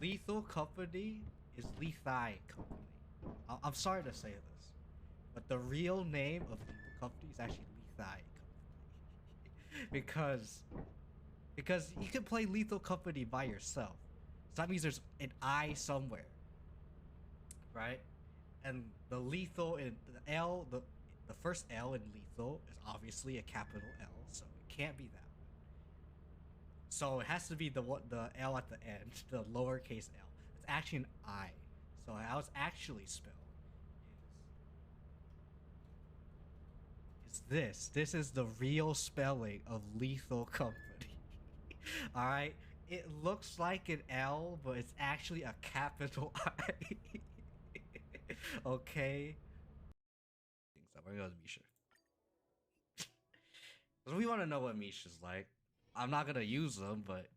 Lethal Company is Lethi Company. I'm sorry to say this, but the real name of Lethal Company is actually Lethi Company. because you can play Lethal Company by yourself. So that means there's an I somewhere, right? And the lethal in the L, the first L in lethal is obviously a capital L, so it can't be that one. So it has to be the L at the end, the lowercase L. It's actually an I. So how it's actually spelled is this. This is the real spelling of Lethal Company. All right. It looks like an L, but it's actually a capital I. Okay. We're going to Misha. We want to know what Misha's like. I'm not gonna use them, but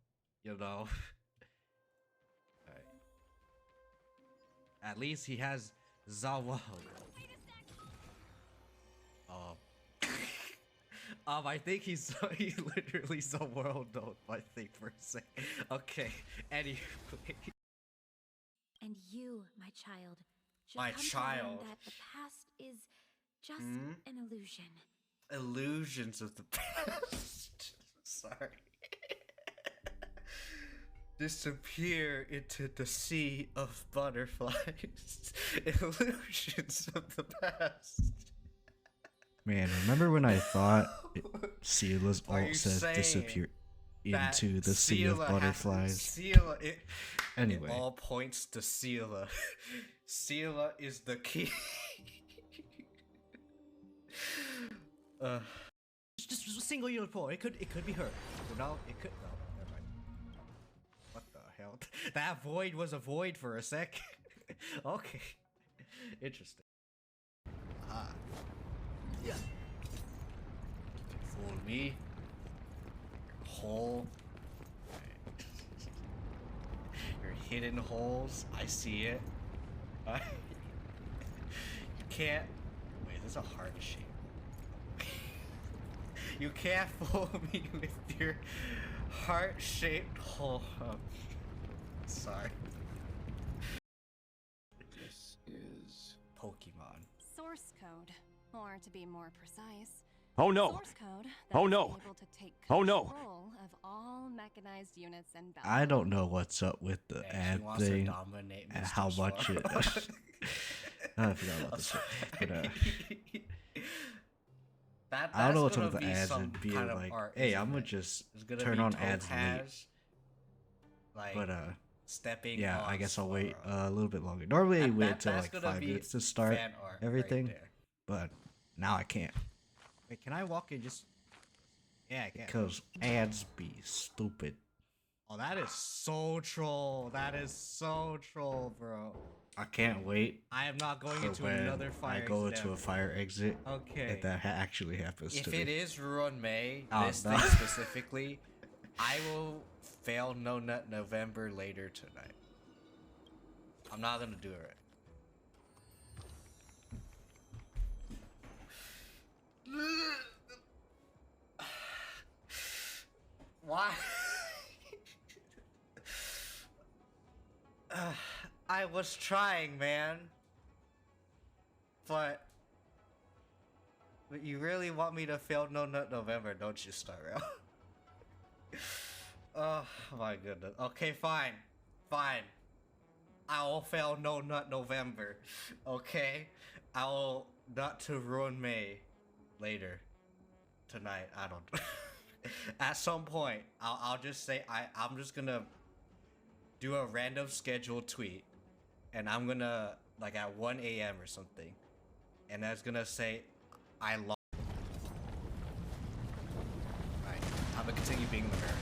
you know. Alright. At least he has Zawal. I think he's he literally Zaworld though, I think for a second. Okay, anyway. And you, my child, should My come child. to learn that the past is just an illusion. Illusions of the past. Sorry. Disappear into the sea of butterflies. Illusions of the past. Man, remember when I thought Sela's alt says disappear into the sea of butterflies? It Anyway. all points to Sela. Sela is the key. Just a single unicorn. It could be her. No, it could. No, never mind. What the hell? That void was a void for a sec. Okay, interesting. Ah, yeah. Fool me. Hole. Your hidden holes. I see it. You can't. Wait, there's a heart shape. You can't fool me with your heart-shaped hole. Sorry. This is Pokemon. Source code, or to be more precise. Oh no! Source code that Oh is no! able to take Oh no! control of all mechanized units and I don't know what's up with the ad thing and how much it. I forgot about this. But, I don't know what's up with the ads and being like, hey, I'm gonna just turn on ads late. Like, but stepping. yeah, I guess I'll wait a little bit longer. Normally I wait till like 5 minutes to start everything, but now I can't. Wait, can I walk in just? Yeah, I can. Because ads be stupid. Oh, that is so troll. That is so troll, bro. I can't wait. I am not going into another fire exit. I go into a fire exit. Okay. If that actually happens to me. If it is Ruin May, this thing specifically, I will fail No Nut November later tonight. I'm not gonna do it right. Why? I was trying, man. But you really want me to fail No Nut November, don't you, Starrel? Oh my goodness. Okay, fine. Fine. I will fail No Nut November. Okay? I will not to ruin May later. Tonight. I don't at some point, I'll just say I'm just gonna do a random scheduled tweet, and I'm gonna like at 1 a.m. or something, and that's gonna say I lost. Right, I'm gonna continue being the American.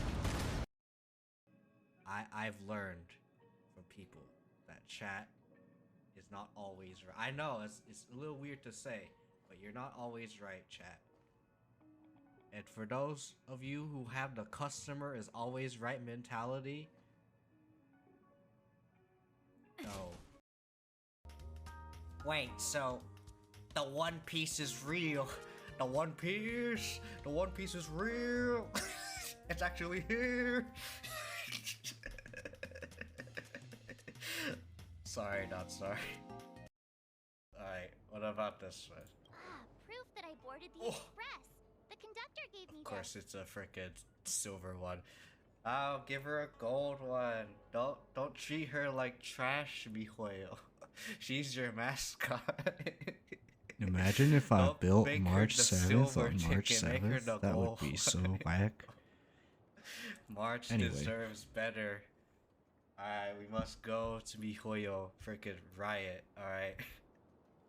I've learned from people that chat is not always right. I know it's a little weird to say, but you're not always right, chat. And for those of you who have the customer is always right mentality, no. Wait, so the One Piece is real. The One Piece is real. It's actually here. Sorry, not sorry. Alright, what about this one? Ah, proof that I boarded the Oh. express. The conductor gave me Of course, this. it's a frickin' silver one. I'll give her a gold one. Don't treat her like trash, mijuelo. She's your mascot. Imagine if I Don't built make her March the 7th silver on March chicken, make her 7th. the That would gold be so one. whack. March Anyway. deserves better. Alright, we must go to mijuelo frickin' riot, alright?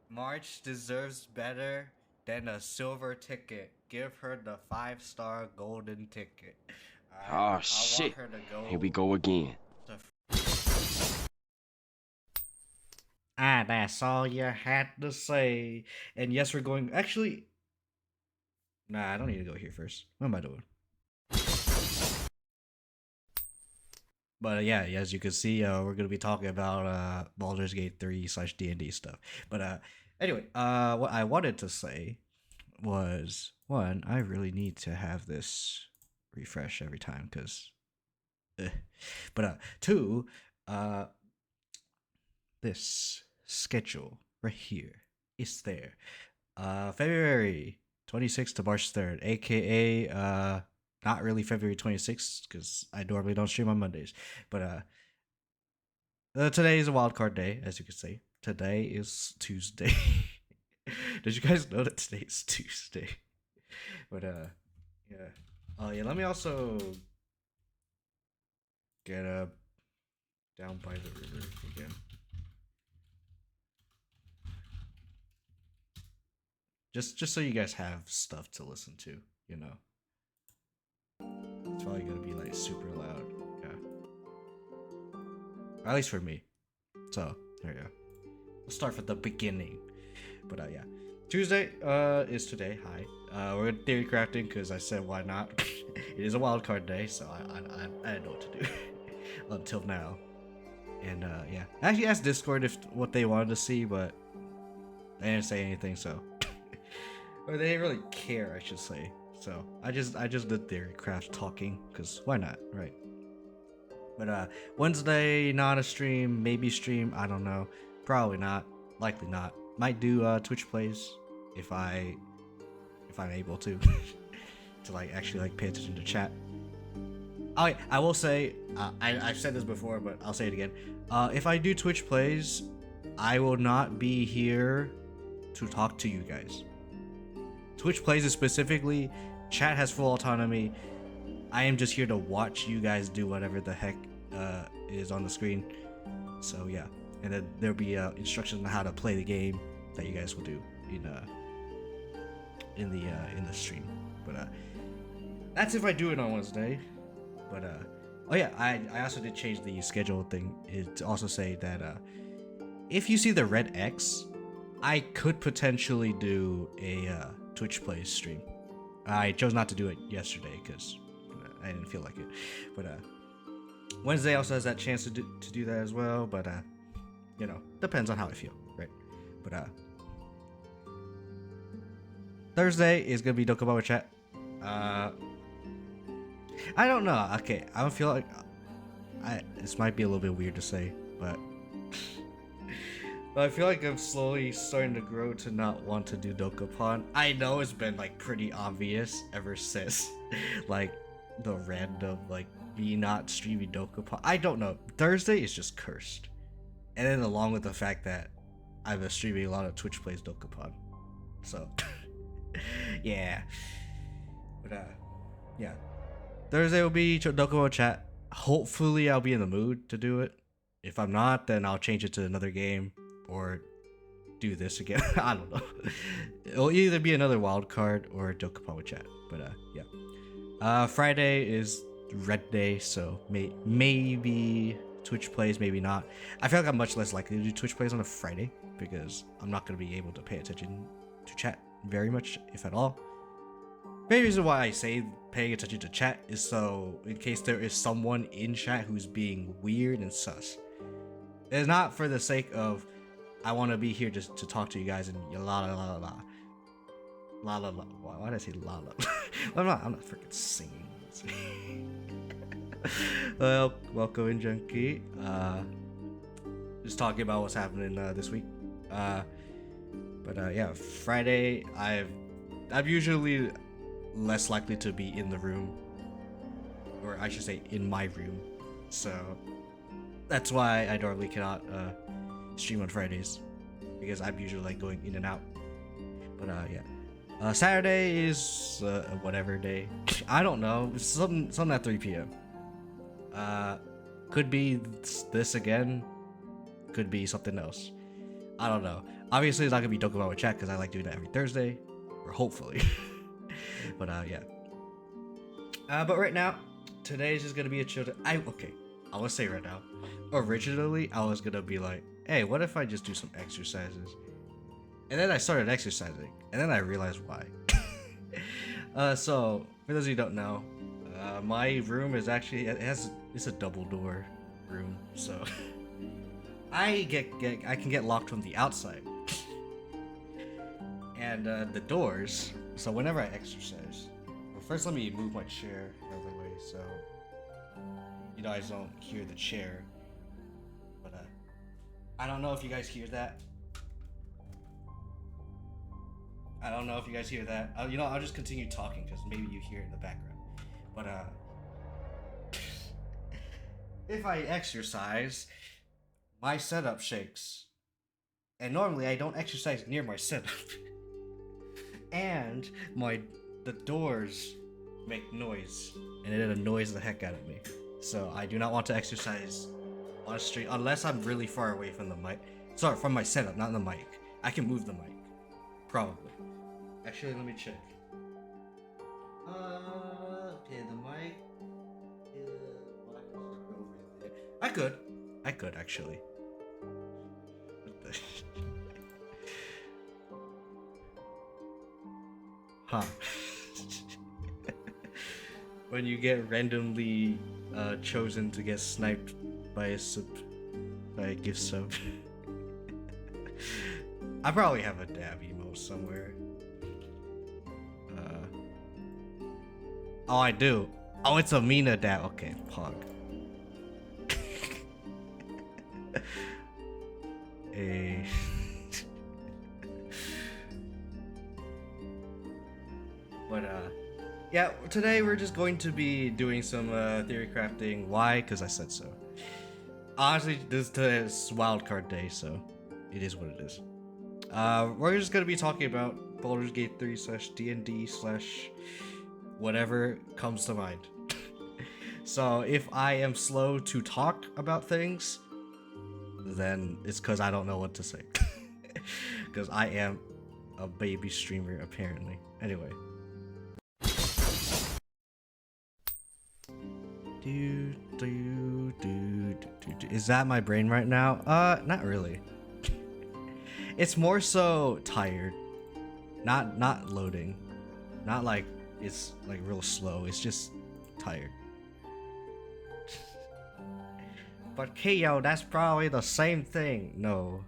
March deserves better than a silver ticket. Give her the 5-star golden ticket. Oh shit. Want her to go Here we go again. to That's all you had to say. And yes, we're going. Actually, nah, I don't need to go here first. What am I doing? But yeah, as you can see, we're gonna be talking about Baldur's Gate 3/D&D stuff. But anyway, what I wanted to say was, one, I really need to have this refresh every time because. But two, this schedule right here is there. February 26th to March 3rd, aka not really February 26th because I normally don't stream on Mondays. But today is a wild card day, as you can see. Today is Tuesday. Did you guys know that today is Tuesday? But yeah. Oh yeah, let me also get down by the river again. Just so you guys have stuff to listen to, you know. It's probably gonna be like super loud, yeah. At least for me. So there you go. We'll start from the beginning. But yeah, Tuesday is today. Hi. We're theorycrafting because I said why not. It is a wild card day, so I didn't know what to do until now. And yeah, I actually asked Discord if what they wanted to see, but they didn't say anything, so. Or they didn't really care, I should say. So I just did theorycraft talking, cause why not, right? But Wednesday, not a stream, maybe stream, I don't know. Probably not, likely not. Might do Twitch plays if I'm able to, to like actually like pay attention to chat. Oh yeah, I will say, I've said this before, but I'll say it again. If I do Twitch plays, I will not be here to talk to you guys. Twitch plays is specifically, chat has full autonomy. I am just here to watch you guys do whatever the heck is on the screen. So yeah, and then there'll be instructions on how to play the game that you guys will do in the stream. But that's if I do it on Wednesday. But oh yeah, I also did change the schedule thing to also say that if you see the red X, I could potentially do a Twitch plays stream. I chose not to do it yesterday because I didn't feel like it. But Wednesday also has that chance to do that as well. But you know, depends on how I feel, right? But Thursday is gonna be Dokubao chat. I don't know. Okay, I don't feel like this might be a little bit weird to say, but I feel like I'm slowly starting to grow to not want to do Dokapon. I know it's been like pretty obvious ever since like the random like me not streaming Dokapon. I don't know. Thursday is just cursed. And then along with the fact that I've been streaming a lot of Twitch plays Dokapon. So yeah. But yeah. Thursday will be Dokapon chat. Hopefully I'll be in the mood to do it. If I'm not, then I'll change it to another game or do this again. I don't know. It'll either be another wild card or Dokapon chat. But yeah. Friday is Red Day, so maybe Twitch plays, maybe not. I feel like I'm much less likely to do Twitch plays on a Friday because I'm not going to be able to pay attention to chat very much, if at all. Main reason why I say paying attention to chat is so in case there is someone in chat who's being weird and sus. It's not for the sake of I want to be here just to talk to you guys and la la la la la la la. Why did I say la la? I'm not freaking singing. Well, welcome in, Junkie. just talking about what's happening this week. But yeah, Friday I'm usually less likely to be in the room, or I should say in my room, so that's why I normally cannot stream on Fridays, because I'm usually like going in and out. But yeah, Saturday is a whatever day. I don't know, it's something at 3 p.m. Could be this again, could be something else. I don't know. Obviously, it's not gonna be Dokkan with chat because I like doing that every Thursday, or hopefully. But yeah. But right now, today's just gonna be a chill. I will say right now. Originally, I was gonna be like, hey, what if I just do some exercises? And then I started exercising, and then I realized why. So for those of you who don't know, my room is actually it's a double door room, so I can get locked from the outside. And the doors, so whenever I exercise, well, first let me move my chair out of the way so you guys don't hear the chair. But I don't know if you guys hear that. I don't know if you guys hear that. You know, I'll just continue talking because maybe you hear it in the background. But if I exercise, my setup shakes. And normally I don't exercise near my setup. And the doors make noise, and it annoys the heck out of me. So I do not want to exercise on a street unless I'm really far away from the mic. Sorry, from my setup, not the mic. I can move the mic, probably. Actually, let me check. Okay, the mic. I could actually. What the Huh. When you get randomly chosen to get sniped by a gift sub. I probably have a dab emote somewhere. Oh, I do. Oh, it's a Mina dab. Okay, pog. A. But yeah, today we're just going to be doing some theory crafting. Why? Because I said so. Honestly, today is wildcard day, so it is what it is. We're just gonna be talking about Baldur's Gate 3 / D&D / whatever comes to mind. So if I am slow to talk about things, then it's because I don't know what to say. Because I am a baby streamer apparently. Anyway. Is that my brain right now? Not really. It's more so tired. Not loading. Not like it's like real slow. It's just tired. But K.O., that's probably the same thing. No.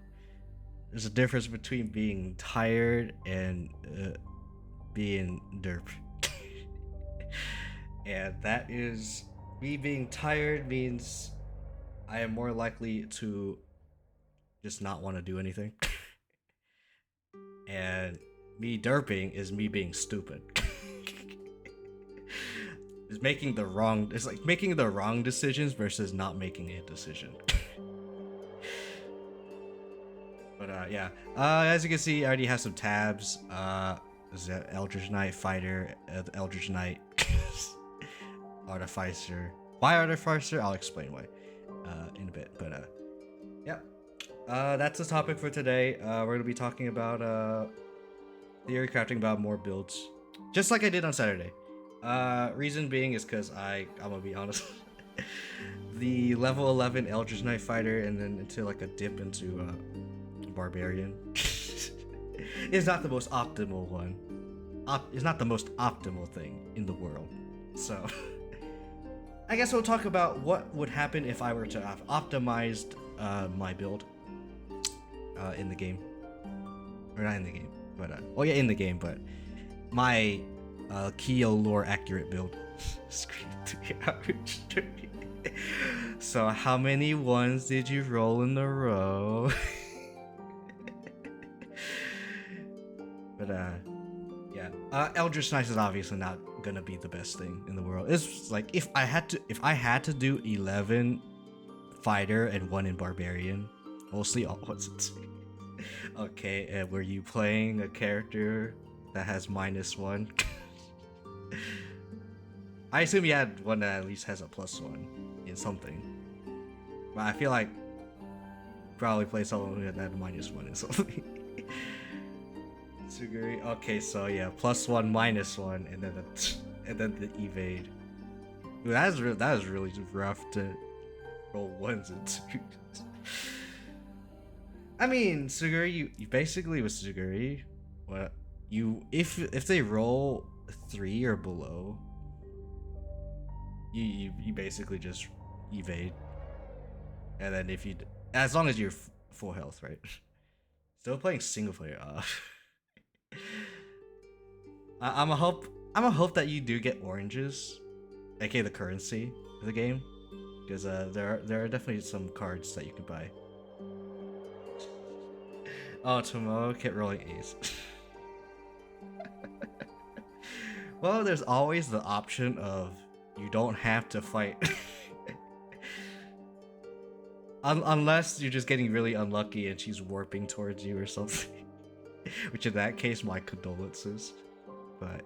There's a difference between being tired and being derp. And that is, me being tired means I am more likely to just not want to do anything. And me derping is me being stupid. It's like making the wrong decisions versus not making a decision. But yeah, as you can see, I already have some tabs. Is that Eldritch Knight Fighter, Eldritch Knight, Artificer. Why Artificer? I'll explain why in a bit. But yeah, that's the topic for today. We're gonna be talking about theory crafting about more builds, just like I did on Saturday. Reason being is because I'm gonna be honest. The level 11 Eldritch Knight Fighter and then into like a dip into Barbarian is not the most optimal one. It's not the most optimal thing in the world. So I guess we'll talk about what would happen if I were to have optimized my build in the game. Or not in the game, but oh yeah, in the game, but my Kyo lore accurate build. So how many ones did you roll in a row? But yeah. Eldritch Knight is obviously not gonna be the best thing in the world. It's like if I had to do 11 fighter and 1 in barbarian, mostly all ones. Okay, and were you playing a character that has -1? I assume you had one that at least has a +1 in something. But I feel like probably play someone who had that -1 in something. Suguri. Okay, so yeah, +1, -1, and then the evade. Ooh, that is really rough to roll 1s and 2s. I mean, Suguri, you basically with Suguri, what if they roll 3 or below, you basically just evade, and then if you as long as you're full health, right? Still playing single player. I'm a hope that you do get oranges, aka the currency of the game, because there are definitely some cards that you can buy. Oh, Tomo kept rolling A's. Well, there's always the option of you don't have to fight. Unless you're just getting really unlucky and she's warping towards you or something. Which in that case, my condolences. But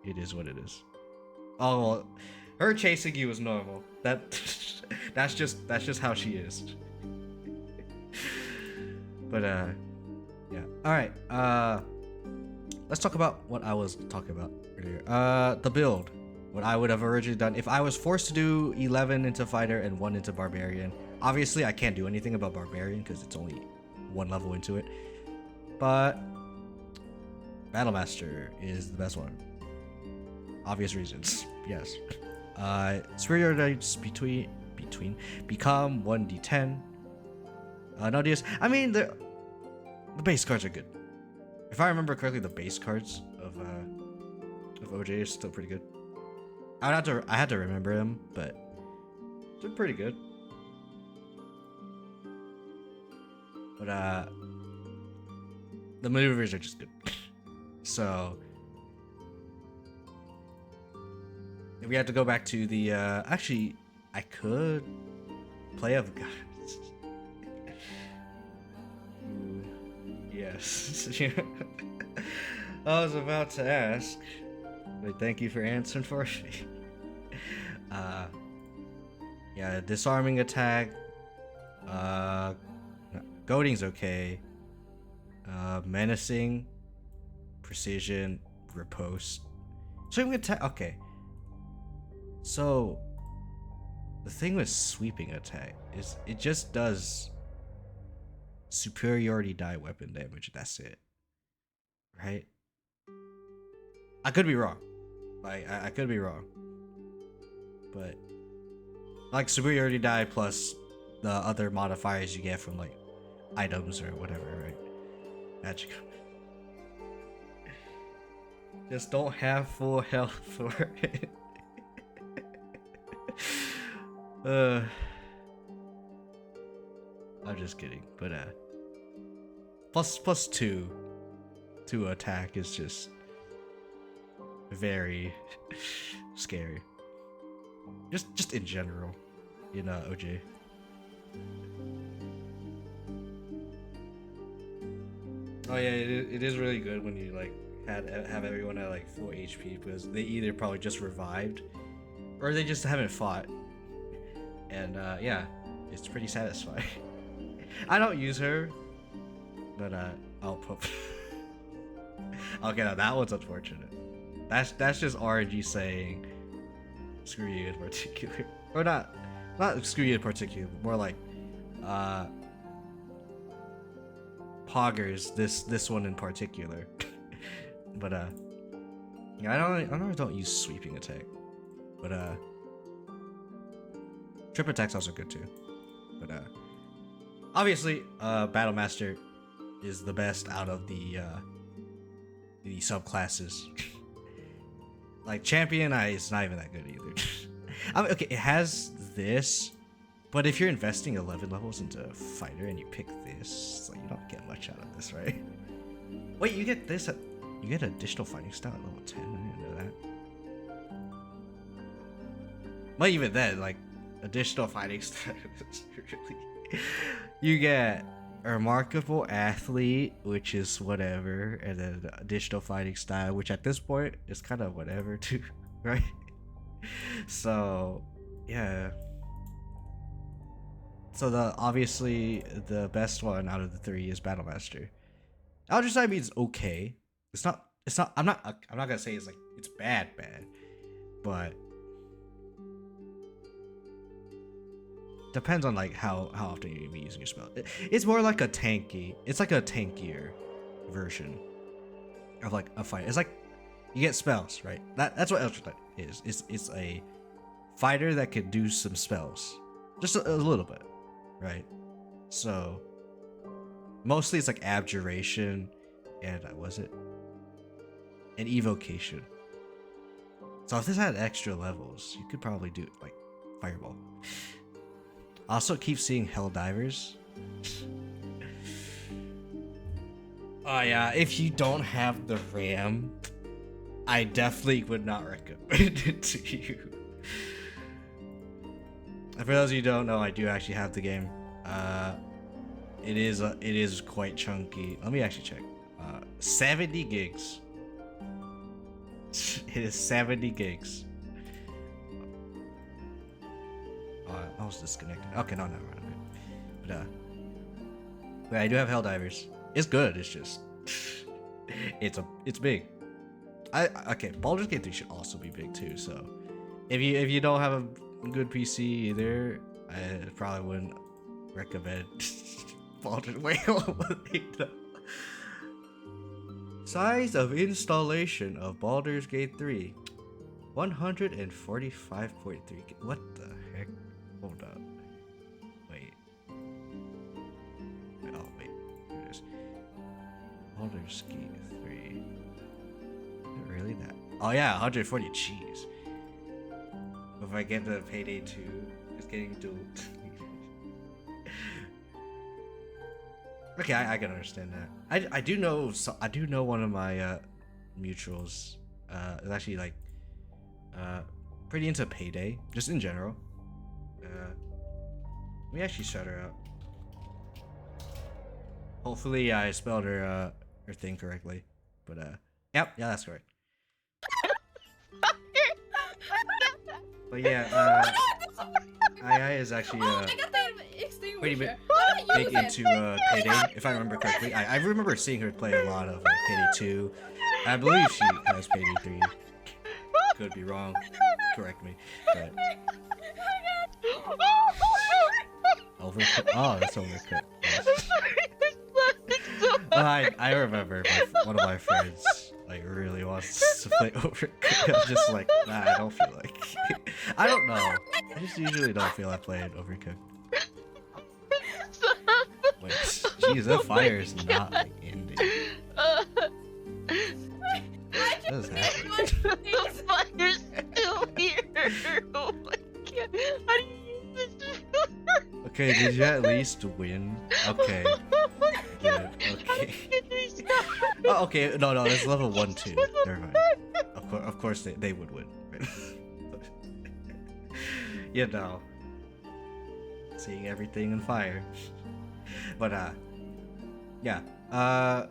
it is what it is. Oh, well, her chasing you is normal. That's just how she is. But yeah. All right. Let's talk about what I was talking about earlier. The build. What I would have originally done if I was forced to do 11 into fighter and 1 into barbarian. Obviously, I can't do anything about barbarian because it's only 1 level into it. But Battlemaster is the best one. Obvious reasons. Yes. Superiority between become 1d10. No DS. I mean the base cards are good. If I remember correctly, the base cards of OJ is still pretty good. I had to remember them, but they're pretty good. But the maneuvers are just good. So if we had to go back to the actually I could play of guys. Yes. I was about to ask. But thank you for answering for me. Yeah, disarming attack. Goading's okay. Menacing, precision, riposte. Sweeping attack. Okay. So the thing with sweeping attack is it just does superiority die weapon damage. That's it. Right? I could be wrong. Like I could be wrong. But like superiority die plus the other modifiers you get from like items or whatever, right? Magic. Just don't have full health for it. I'm just kidding, but plus two to attack is just very scary. Just in general, you know, OJ. Oh yeah, it is really good when you like have everyone at like full HP because they either probably just revived or they just haven't fought. And yeah, it's pretty satisfying. I don't use her, but I'll put. Okay, now that one's unfortunate. That's just RNG saying screw you in particular, or not screw you in particular, but more like poggers this one in particular. But yeah, I don't use sweeping attack, but trip attack's also good too. But obviously Battlemaster is the best out of the subclasses. Like champion, it's not even that good either. I mean, okay, it has this But if you're investing 11 levels into a fighter and you pick this, it's like you don't get much out of this, right? Wait, you get this you get additional fighting style at level 10. I didn't know that. But even then, like additional fighting style is really you get a remarkable athlete, which is whatever, and then additional fighting style, which at this point is kind of whatever too, right? So yeah. So obviously the best one out of the three is Battle Master. Elder Sign means okay. It's not I'm not gonna say it's like it's bad, but depends on like how often you're gonna be using your spell. It's more like it's like a tankier version of like a fight. It's like you get spells, right? That's what Elder Sign is. It's a fighter that can do some spells. Just a little bit. Right, so mostly it's like abjuration and and evocation. So if this had extra levels, you could probably do like fireball. Also, keep seeing hell divers. Oh yeah, if you don't have the RAM, I definitely would not recommend it to you. And for those of you who don't know, I do actually have the game. It is quite chunky. Let me actually check. 70 gigs. It is 70 gigs. Oh, I was disconnected. Okay, no, never mind. But yeah, I do have Helldivers. It's good. It's just it's big. Okay, Baldur's Gate 3 should also be big too. So if you don't have a good PC either, I probably wouldn't recommend Baldur's Gate. Size of installation of Baldur's Gate 3, 145.3. What the heck? Hold up. Wait. Oh wait. Here it is. Baldur's Gate 3. Is it really that? Oh yeah, 140. Jeez. If I get the Payday 2, it's getting duped. Okay, I can understand that. I do know one of my mutuals is actually like pretty into Payday, just in general. Let me actually shut her out. Hopefully I spelled her thing correctly. But yeah, that's correct. But yeah, II is actually pretty big into Payday, if I remember correctly. I remember seeing her play a lot of Payday 2. I believe she has Payday 3. Could be wrong. Correct me. But Overcooked. Oh, that's Overcooked. Yes. I remember one of my friends like really wants to play Overcooked. I'm just like, nah, I don't feel like. I don't know. I just usually don't feel like playing Overcooked. Wait, jeez, that fire is not like ending. What is happening? The fire's still here. Oh my god. How do you use this? Okay, did you at least win? Okay. Good. Okay. Oh, okay. No, it's level 1, 2. Never mind. Of course they would win. You know. Seeing everything in fire. But yeah.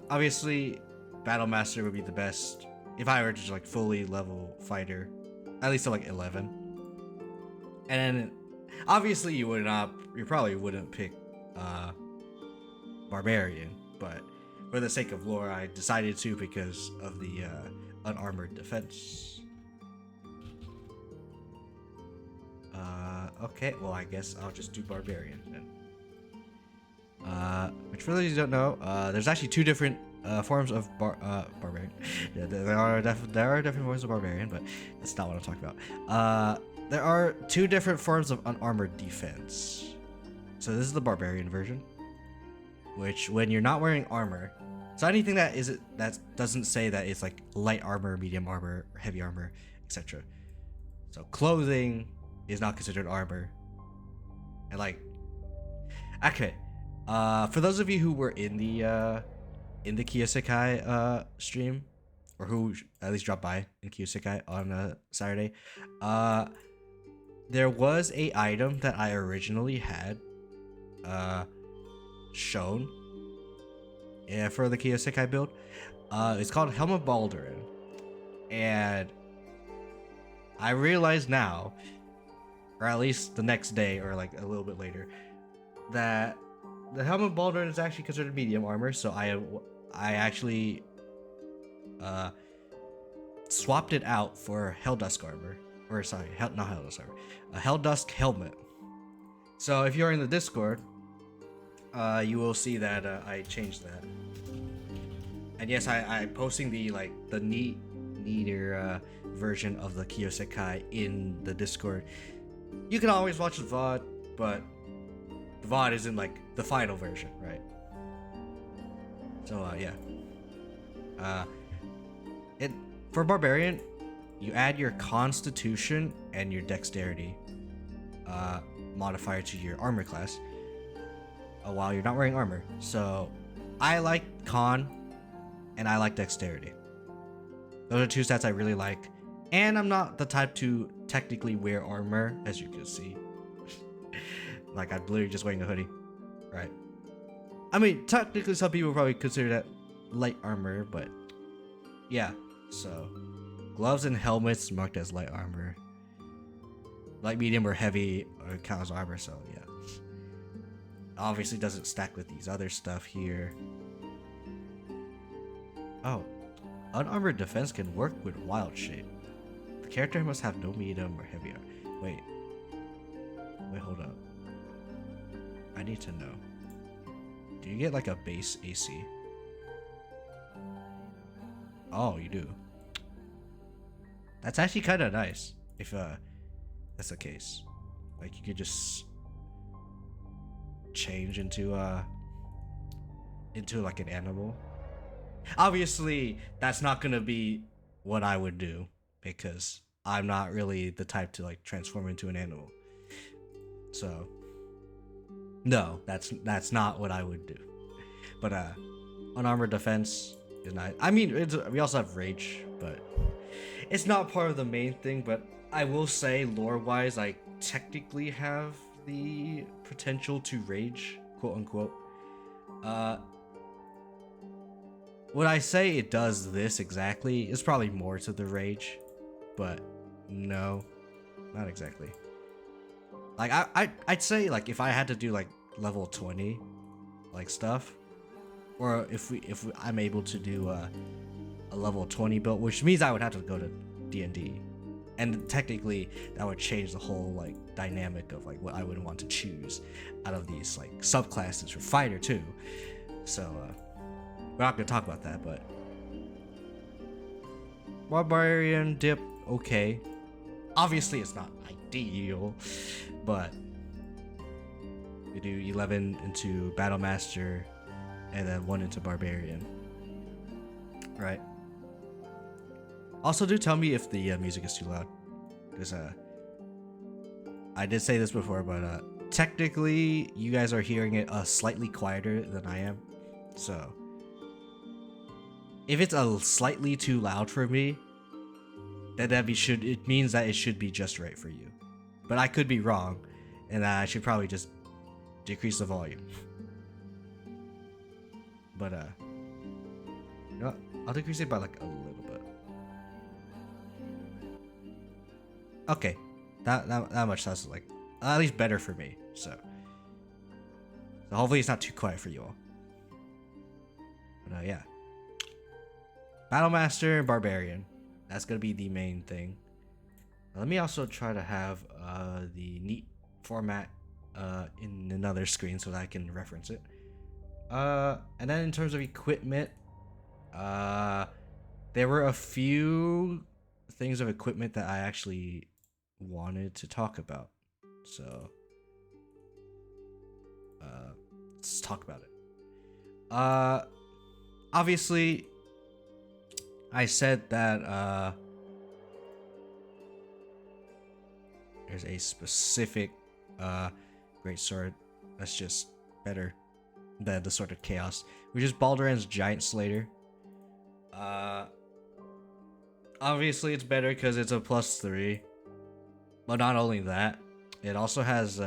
Obviously Battle Master would be the best if I were to like fully level fighter. At least to like 11. And then obviously you probably wouldn't pick Barbarian, but for the sake of lore I decided to because of the unarmored defense. Okay, well I guess I'll just do Barbarian then. Which for those who don't know, there's actually two different forms of Barbarian. Yeah, there are different forms of Barbarian, but that's not what I'm talking about. There are two different forms of unarmored defense. So this is the Barbarian version, which when you're not wearing armor, so anything that doesn't say that it's like light armor, medium armor, heavy armor, etc. So clothing is not considered armor. And like, okay, for those of you who were in the Kiyosekai stream, or who at least dropped by in Kiyosekai on Saturday, there was a item that I originally had shown for the Kiyosekai build. It's called Helm of Baldurin, and I realize now, or at least the next day or like a little bit later, that the Helm of Baldurin is actually considered medium armor. So I actually swapped it out for Helldusk armor, or sorry, not Helldusk armor, a Helldusk helmet. So if you're in the Discord, you will see that I changed that. And yes, I'm posting the neater version of the Kiyosekai in the Discord. You can always watch the VOD, but the VOD isn't like the final version, right? So yeah. For Barbarian, you add your Constitution and your Dexterity modifier to your armor class while you're not wearing armor. So I like Con and I like Dexterity. Those are two stats I really like. And I'm not the type to technically wear armor, as you can see. Like, I'm literally just wearing a hoodie. Right. I mean, technically some people probably consider that light armor, but yeah. So, gloves and helmets marked as light armor. Light, medium, or heavy count as armor, so yeah. Obviously doesn't stack with these other stuff here. Oh, unarmored defense can work with wild shape. The character must have no medium or heavy armor. Wait, hold up. I need to know. Do you get like a base AC? Oh, you do. That's actually kind of nice if that's the case. Like, you could just change into like an animal. Obviously, that's not gonna be what I would do because I'm not really the type to like transform into an animal. So no, that's not what I would do. But unarmored defense is nice. I mean, we also have rage, but it's not part of the main thing. But I will say, lore-wise, I technically have the potential to rage, quote unquote. Would I say it does this exactly? It's probably more to the rage, but no, not exactly. Like I'd say like if I had to do like level 20, like stuff, or if I'm able to do a level 20 build, which means I would have to go to D&D, and technically that would change the whole like dynamic of like what I would want to choose out of these like subclasses for fighter too. So we're not gonna talk about that, but Barbarian dip, okay. Obviously it's not ideal, but we do 11 into Battle Master and then 1 into Barbarian. Right. Also, do tell me if the music is too loud, because I did say this before, but technically you guys are hearing it slightly quieter than I am. So if it's a slightly too loud for me, then it means that it should be just right for you. But I could be wrong, and I should probably just decrease the volume. But you know what? I'll decrease it by like a little bit. Okay, that much sounds like at least better for me. So hopefully it's not too quiet for you all. But yeah, Battlemaster and Barbarian. That's gonna be the main thing. Let me also try to have the neat format in another screen so that I can reference it. And then in terms of equipment, there were a few things of equipment that I actually wanted to talk about. So let's talk about it. Obviously, I said that there's a specific great sword that's just better than the Sword of Chaos, which is Balduran's Giant Slayer. Obviously it's better because it's a +3, but not only that, it also has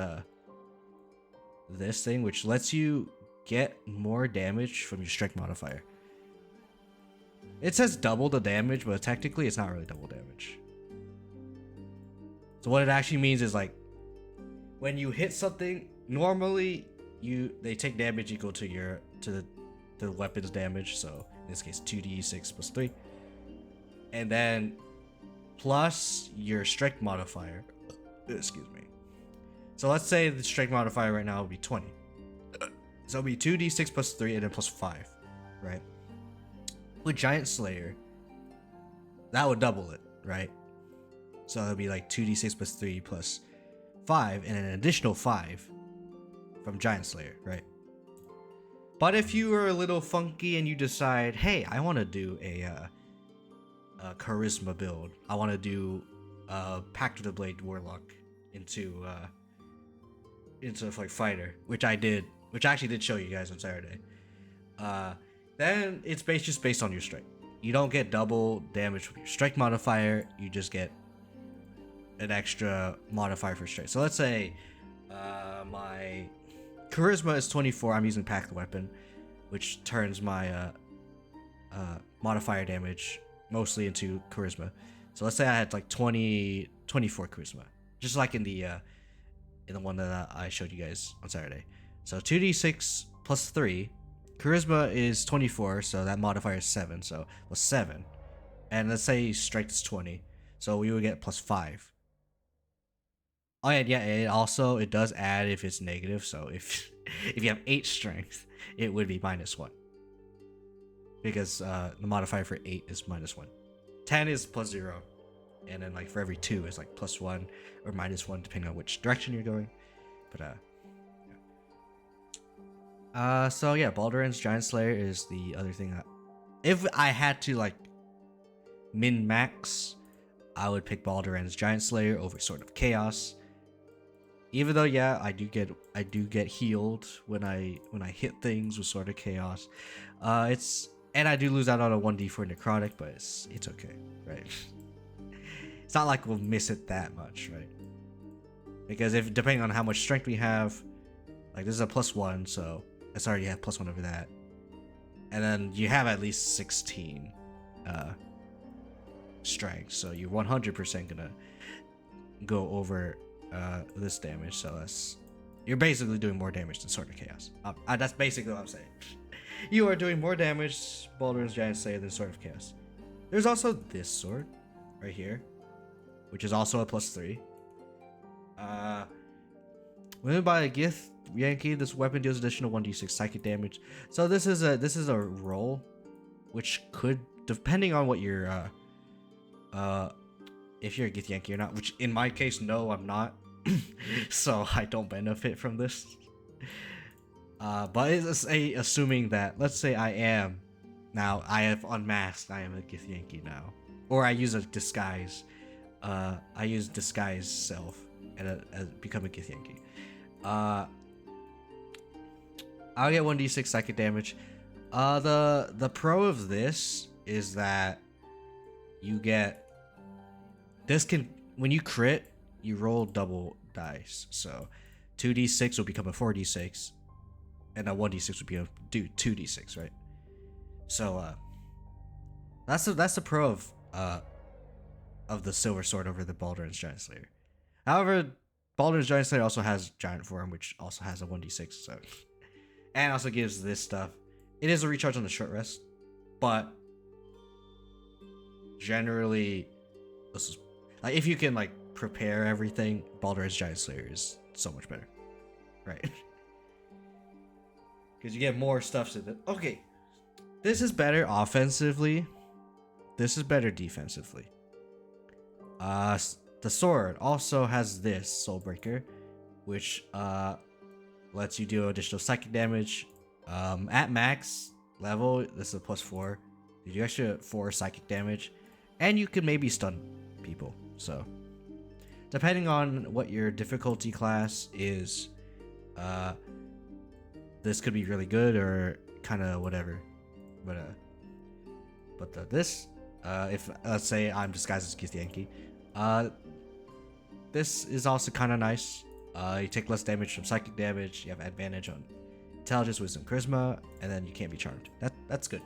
this thing which lets you get more damage from your strength modifier. It says double the damage, but technically it's not really double damage. So what it actually means is like when you hit something, normally they take damage equal to the weapon's damage. So in this case 2d6 plus 3. And then plus your strength modifier. Excuse me. So let's say the strength modifier right now would be 20. So it'll be 2d6 plus 3 and then plus 5, right? With Giant Slayer, that would double it, right? So it'll be like 2d6 plus 3 plus 5 and an additional 5 from Giant Slayer, right? But if you are a little funky and you decide, hey, I want to do a charisma build, I want to do Pact of the Blade Warlock into like fighter, which I actually did show you guys on Saturday. Then it's just based on your strength. You don't get double damage from your strength modifier. You just get an extra modifier for strength. So let's say my charisma is 24. I'm using Pact Weapon, which turns my modifier damage mostly into charisma. So let's say I had like 24 charisma, just like in the one that I showed you guys on Saturday. So 2d6 plus 3. Charisma is 24, so that modifier is 7, so plus 7. And let's say strength is 20, so we would get plus 5. Oh yeah, it does add if it's negative, so if you have 8 strength, it would be -1. Because the modifier for 8 is -1. 10 is +0. And then like for every 2 is like +1 or -1 depending on which direction you're going. But so yeah, Balduran's Giant Slayer is the other thing that, if I had to like min max, I would pick Balduran's Giant Slayer over Sword of Chaos. Even though yeah, I do get healed when I hit things with Sword of Chaos. And I do lose out on a 1d4 necrotic, but it's okay, right? It's not like we'll miss it that much, right? Because depending on how much strength we have, like this is a +1, so it's already have +1 over that. And then you have at least 16 strength, so you're 100% gonna go over this damage. So you're basically doing more damage than Sword of Chaos. That's basically what I'm saying. You are doing more damage, Balduran's Giant Slayer, than Sword of Chaos. There's also this sword right here, which is also a +3. When by a Gith Yankee, this weapon deals additional 1d6 psychic damage. So this is a roll, which could, depending on what your if you're a Gith Yankee or not. Which in my case, no, I'm not. So I don't benefit from this. But it's assuming that, let's say I have unmasked, I am a Gith Yankee now, or I use a disguise. I use disguise self and become a Gith Yankee. I'll get 1d6 psychic damage. The pro of this is that you get this when you crit, you roll double dice. So 2d6 will become a 4d6, and a 1d6 would be a 2d6, right? So that's the pro of the silver sword over the Balduran's Giant Slayer. However, Balduran's Giant Slayer also has giant form, which also has a 1d6, so and also gives this stuff. It is a recharge on the short rest, but generally, this is like if you can like prepare everything, Balduran's Giant Slayer is so much better, right? Because you get more stuff to the. Okay, this is better offensively. This is better defensively. The sword also has this Soulbreaker, which lets you do additional psychic damage. At max level, this is a +4. You do extra 4 psychic damage, and you can maybe stun people. So, depending on what your difficulty class is, this could be really good or kind of whatever. But this, if let's say I'm disguised as Githyanki, this is also kind of nice. You take less damage from psychic damage. You have advantage on intelligence, wisdom, charisma, and then you can't be charmed. That's good.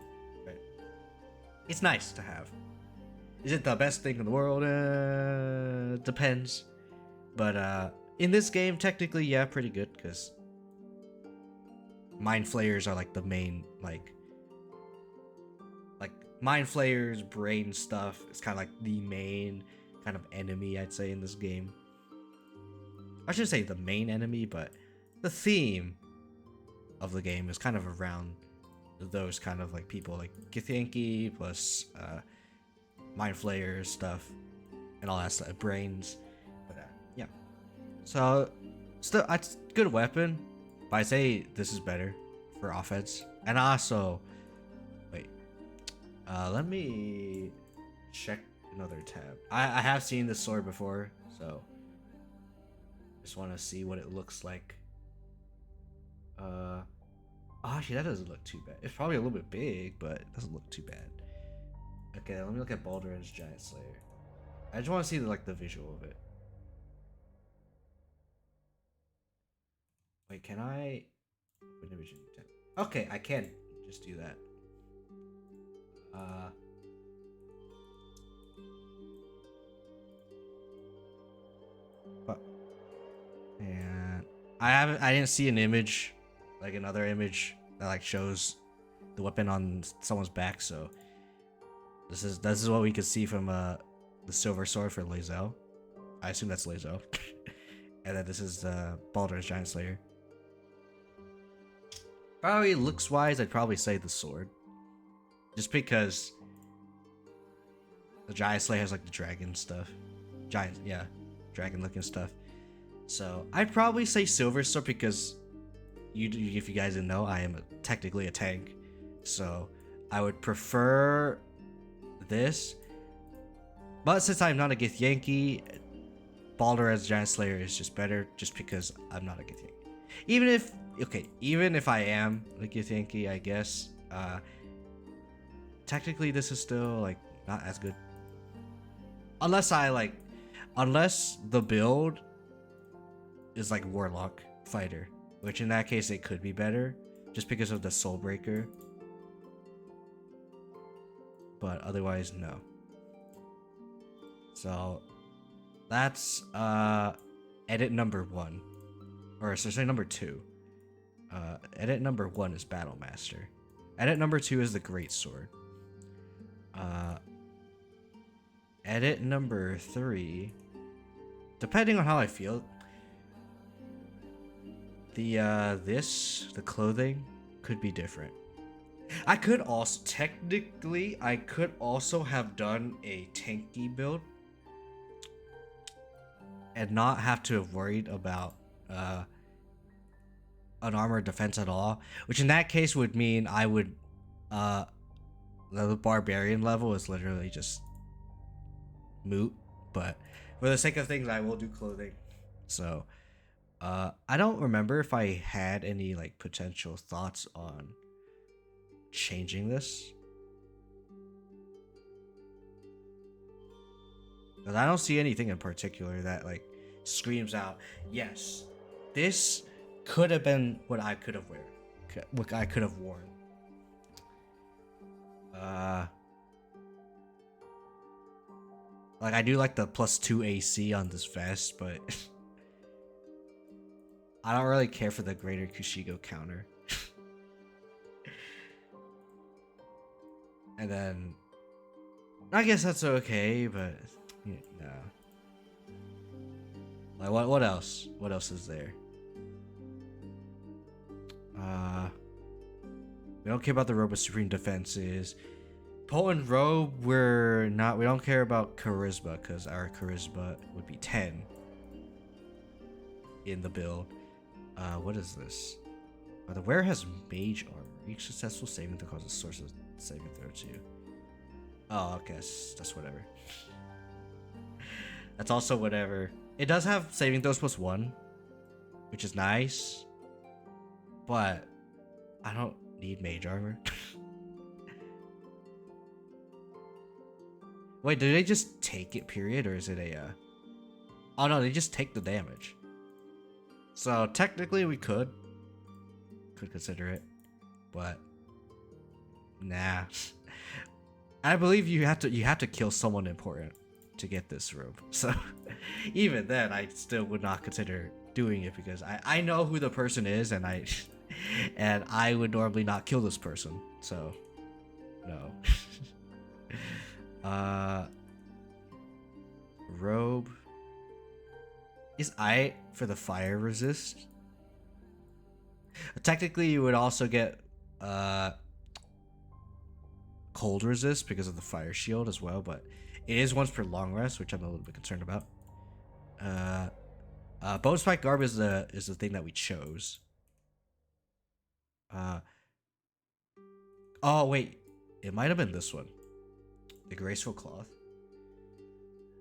Right? It's nice to have. Is it the best thing in the world? Depends. But in this game, technically, yeah, pretty good because mind flayers are like the main like mind flayers, brain stuff. It's kind of like the main kind of enemy, I'd say, in this game. I shouldn't say the main enemy, but the theme of the game is kind of around those kind of like people, like Githyanki plus mind flayers stuff and all that stuff, brains. But yeah, so still, it's a good weapon, but I say this is better for offense. And also, wait, let me check another tab. I have seen this sword before, so just want to see what it looks like. Actually, that doesn't look too bad. It's probably a little bit big, but it doesn't look too bad. Okay, let me look at Baldur's Giant Slayer. I just want to see the visual of it. Wait, can I? Okay, I can just do that. But and I didn't see an image, like another image that like shows the weapon on someone's back. So this is what we could see from the silver sword for Lae'zel. I assume that's Lae'zel. And then this is Baldur's Giant Slayer. Probably looks wise, I'd probably say the sword, just because the Giant Slayer has like the dragon stuff, dragon looking stuff. So I'd probably say silver sword because if you guys didn't know, I am technically a tank, so I would prefer this. But since I'm not a Githyanki, Baldur as Giant Slayer is just better, just because I'm not a Githyanki. Even if I am a Githyanki, I guess, technically this is still like not as good. Unless the build is like Warlock Fighter, which in that case it could be better, just because of the Soulbreaker. But otherwise, no. So that's edit number 1, or sorry, number 2. Edit number 1 is Battle Master. Edit number 2 is the Great Sword. Edit number 3, depending on how I feel, the clothing could be different. I could also have done a tanky build and not have to have worried about an armor defense at all, which in that case would mean I would the barbarian level is literally just moot. But for the sake of things, I will do clothing. So I don't remember if I had any like potential thoughts on changing this, because I don't see anything in particular that like screams out, yes, this could have been what I could have worn. Like I do like the +2 AC on this vest, but I don't really care for the greater Kushigo counter. And then I guess that's okay, but yeah, no. Like what else? What else is there? We don't care about the robe of supreme defenses. Potent robe, we don't care about charisma, because our charisma would be 10 in the build. What is this? The wearer has mage armor. Each successful saving throw causes source of saving throw too. Oh, okay, that's whatever. That's also whatever. It does have saving throws +1, which is nice, but I don't need mage armor. Wait, do they just take it, period, or is it a oh no, they just take the damage. So technically we could consider it, but nah. I believe you have to kill someone important to get this robe. So even then I still would not consider doing it because I know who the person is and I would normally not kill this person. So no. Robe is I for the fire resist. Technically you would also get cold resist because of the fire shield as well, but it is once per long rest, which I'm a little bit concerned about. Bone spike garb is the thing that we chose. Oh wait, it might have been this one, the graceful cloth.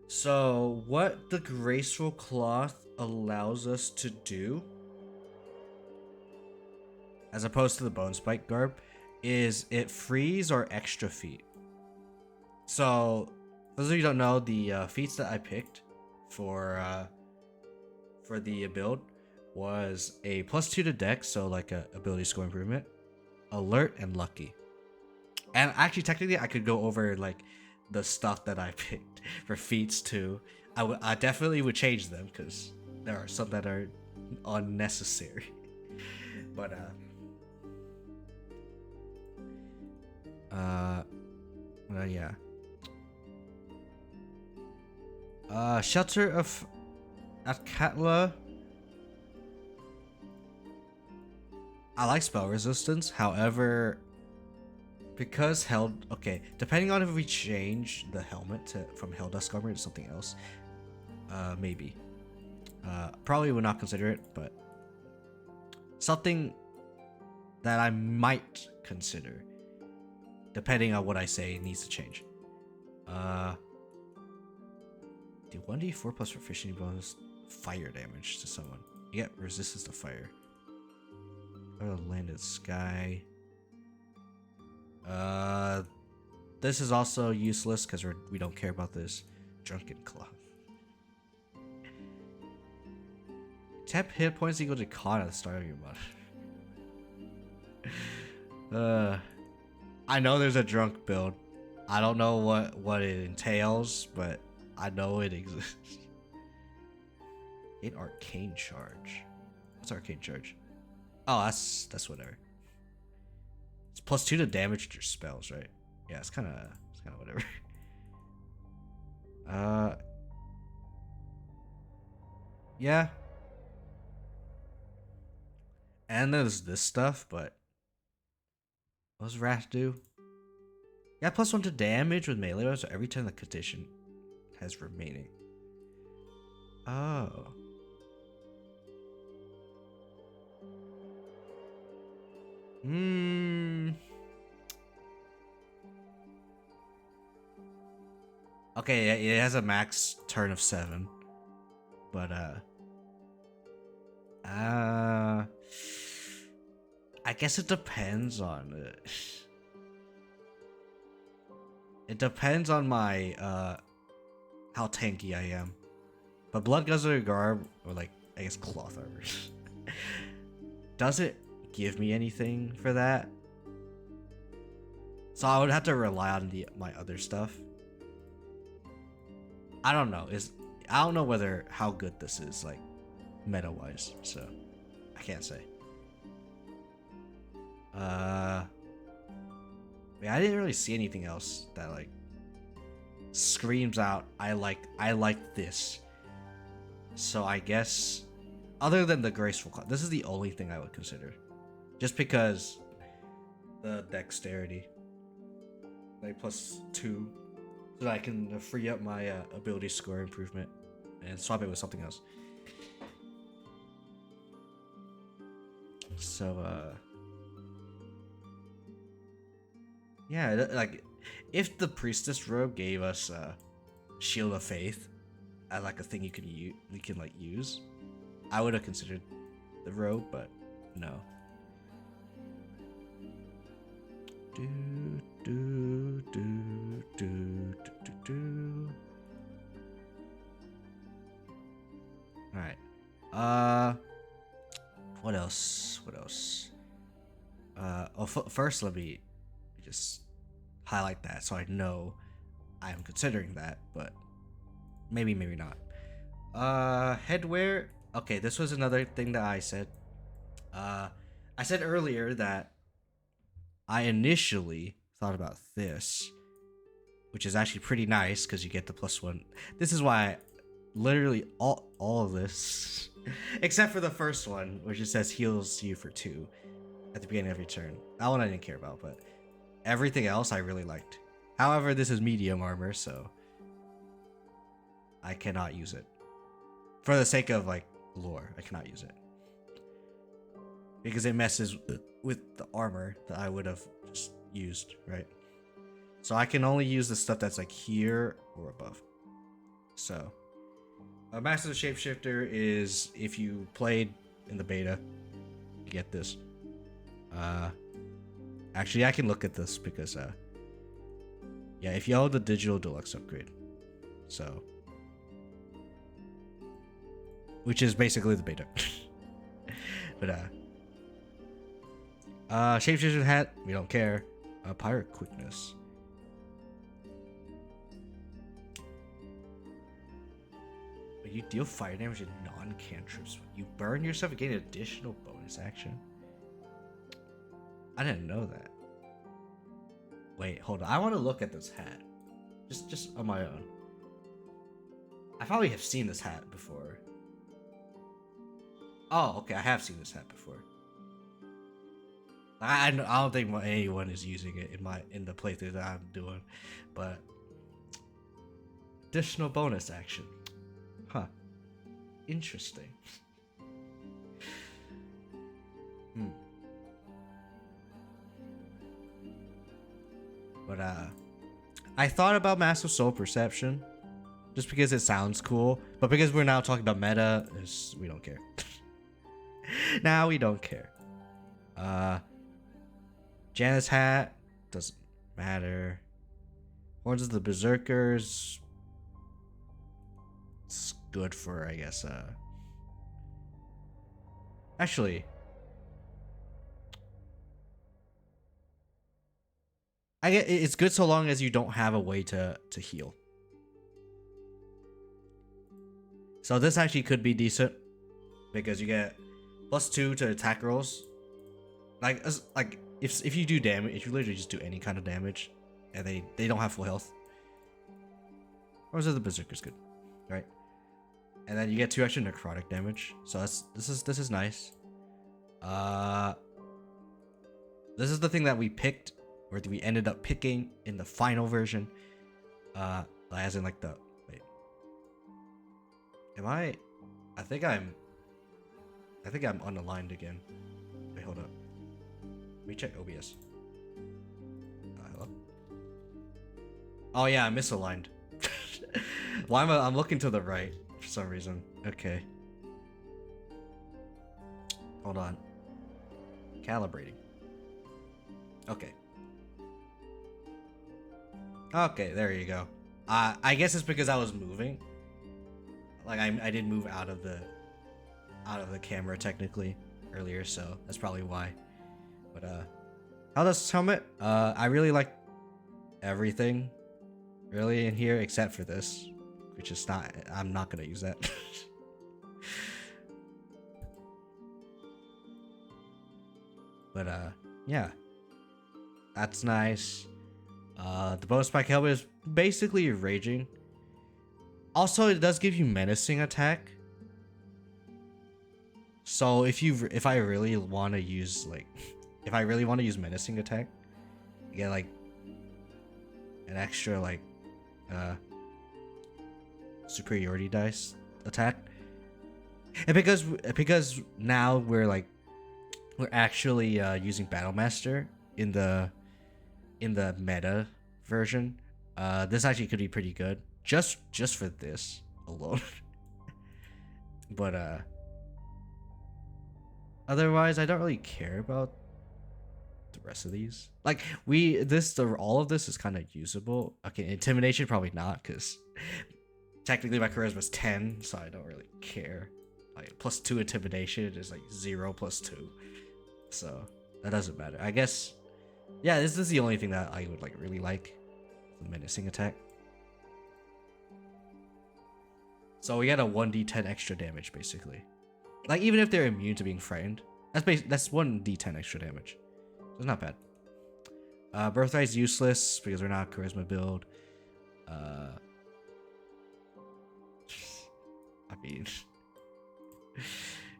So what the graceful cloth allows us to do, as opposed to the bone spike garb, is it frees our extra feat. So for those of you who don't know, the feats that I picked for the build was a +2 to dex, so like a ability score improvement, alert, and lucky. And actually technically I could go over like the stuff that I picked for feats too. I definitely would change them because there are some that are unnecessary. But yeah. Shelter of Atkatla. I like spell resistance, however, because depending on if we change the helmet from Helldusk armor to something else, maybe. Probably would not consider it, but something that I might consider, depending on what I say needs to change. Do 1d4 plus proficiency bonus fire damage to someone. You get resistance to fire. Landed sky. This is also useless because we don't care about this. Drunken Club. Tap hit points equal to con at the start of your month. I know there's a drunk build. I don't know what it entails, but I know it exists. An arcane charge. What's arcane charge? Oh, that's whatever. It's +2 to damage to your spells, right? Yeah, it's kind of whatever. Yeah. And there's this stuff, but what does Wrath do? Yeah, +1 to damage with melee weapons every time the condition has remaining. Oh. Okay, it has a max turn of 7. But I guess it depends on it. It depends on my how tanky I am. But Blood Guzzler Garb, or like I guess cloth armor, does it give me anything for that? So I would have to rely on my other stuff. I don't know. I don't know how good this is, like meta wise. So I can't say. Yeah, I didn't really see anything else that like screams out I like this. So I guess other than the graceful claw, this is the only thing I would consider. Just because the dexterity, like +2, so that I can free up my ability score improvement and swap it with something else. So yeah, like if the priestess robe gave us Shield of Faith as like a thing you can like use, I would have considered the robe, but no. Do, do, do, do, do, do. All right. What else? What else? First, let me just highlight that so I know I am considering that, but maybe not. Headwear. Okay, this was another thing that I said. I said earlier that I initially thought about this, which is actually pretty nice because you get the +1. This is why literally all of this, except for the first one, which it says heals you for 2 at the beginning of your turn. That one I didn't care about, but everything else I really liked. However, this is medium armor, so I cannot use it. For the sake of like lore, I cannot use it. Because it messes with the armor that I would have just used, right? So I can only use the stuff that's like here or above. So a massive shapeshifter is, if you played in the beta, you get this. Actually I can look at this because yeah, if you own the digital deluxe upgrade, so which is basically the beta. But shapeshifter hat, we don't care. Pirate quickness. But you deal fire damage in non-cantrips. You burn yourself and gain an additional bonus action. I didn't know that. Wait, hold on. I want to look at this hat. Just on my own. I probably have seen this hat before. Oh, okay. I have seen this hat before. I don't think anyone is using it in the playthrough that I'm doing, but additional bonus action. Huh. Interesting. But I thought about massive soul perception just because it sounds cool, but because we're now talking about meta, we don't care. Now we don't care. Janet's hat doesn't matter. Horns of the Berserkers. It's good for, I guess. Actually, I get it's good so long as you don't have a way to heal. So this actually could be decent because you get +2 to attack rolls. Like if you do damage, if you literally just do any kind of damage, and they don't have full health. Or is it the Berserker's good, right? And then you get 2 extra necrotic damage. So this is nice. This is the thing that we picked, or that we ended up picking in the final version. As in like the wait. Am I? I think I'm unaligned again. Wait, hold up. Let me check OBS. Hello? Oh yeah, I'm misaligned. Why am I'm looking to the right for some reason. Okay. Hold on. Calibrating. Okay. Okay, there you go. I guess it's because I was moving. Like I did move out of the camera technically earlier, so that's probably why. But how does this helmet? I really like everything really in here except for this, which is not. I'm not gonna use that. But yeah, that's nice. The bonus spike helmet is basically raging. Also, it does give you menacing attack. So if I really want to use menacing attack, you get like an extra like superiority dice attack. And because now we're actually using Battlemaster in the meta version, this actually could be pretty good just for this alone. But otherwise I don't really care about the rest of these. Like all of this is kind of usable. Okay, intimidation probably not, because technically my charisma is 10, so I don't really care. Like +2 intimidation is like 0 + 2, so that doesn't matter. I guess, yeah, this is the only thing that I would like really like, the menacing attack. So we get a 1d10 extra damage basically. Like even if they're immune to being frightened, that's 1d10 extra damage. It's not bad. Birthright's useless because we're not a charisma build. I mean,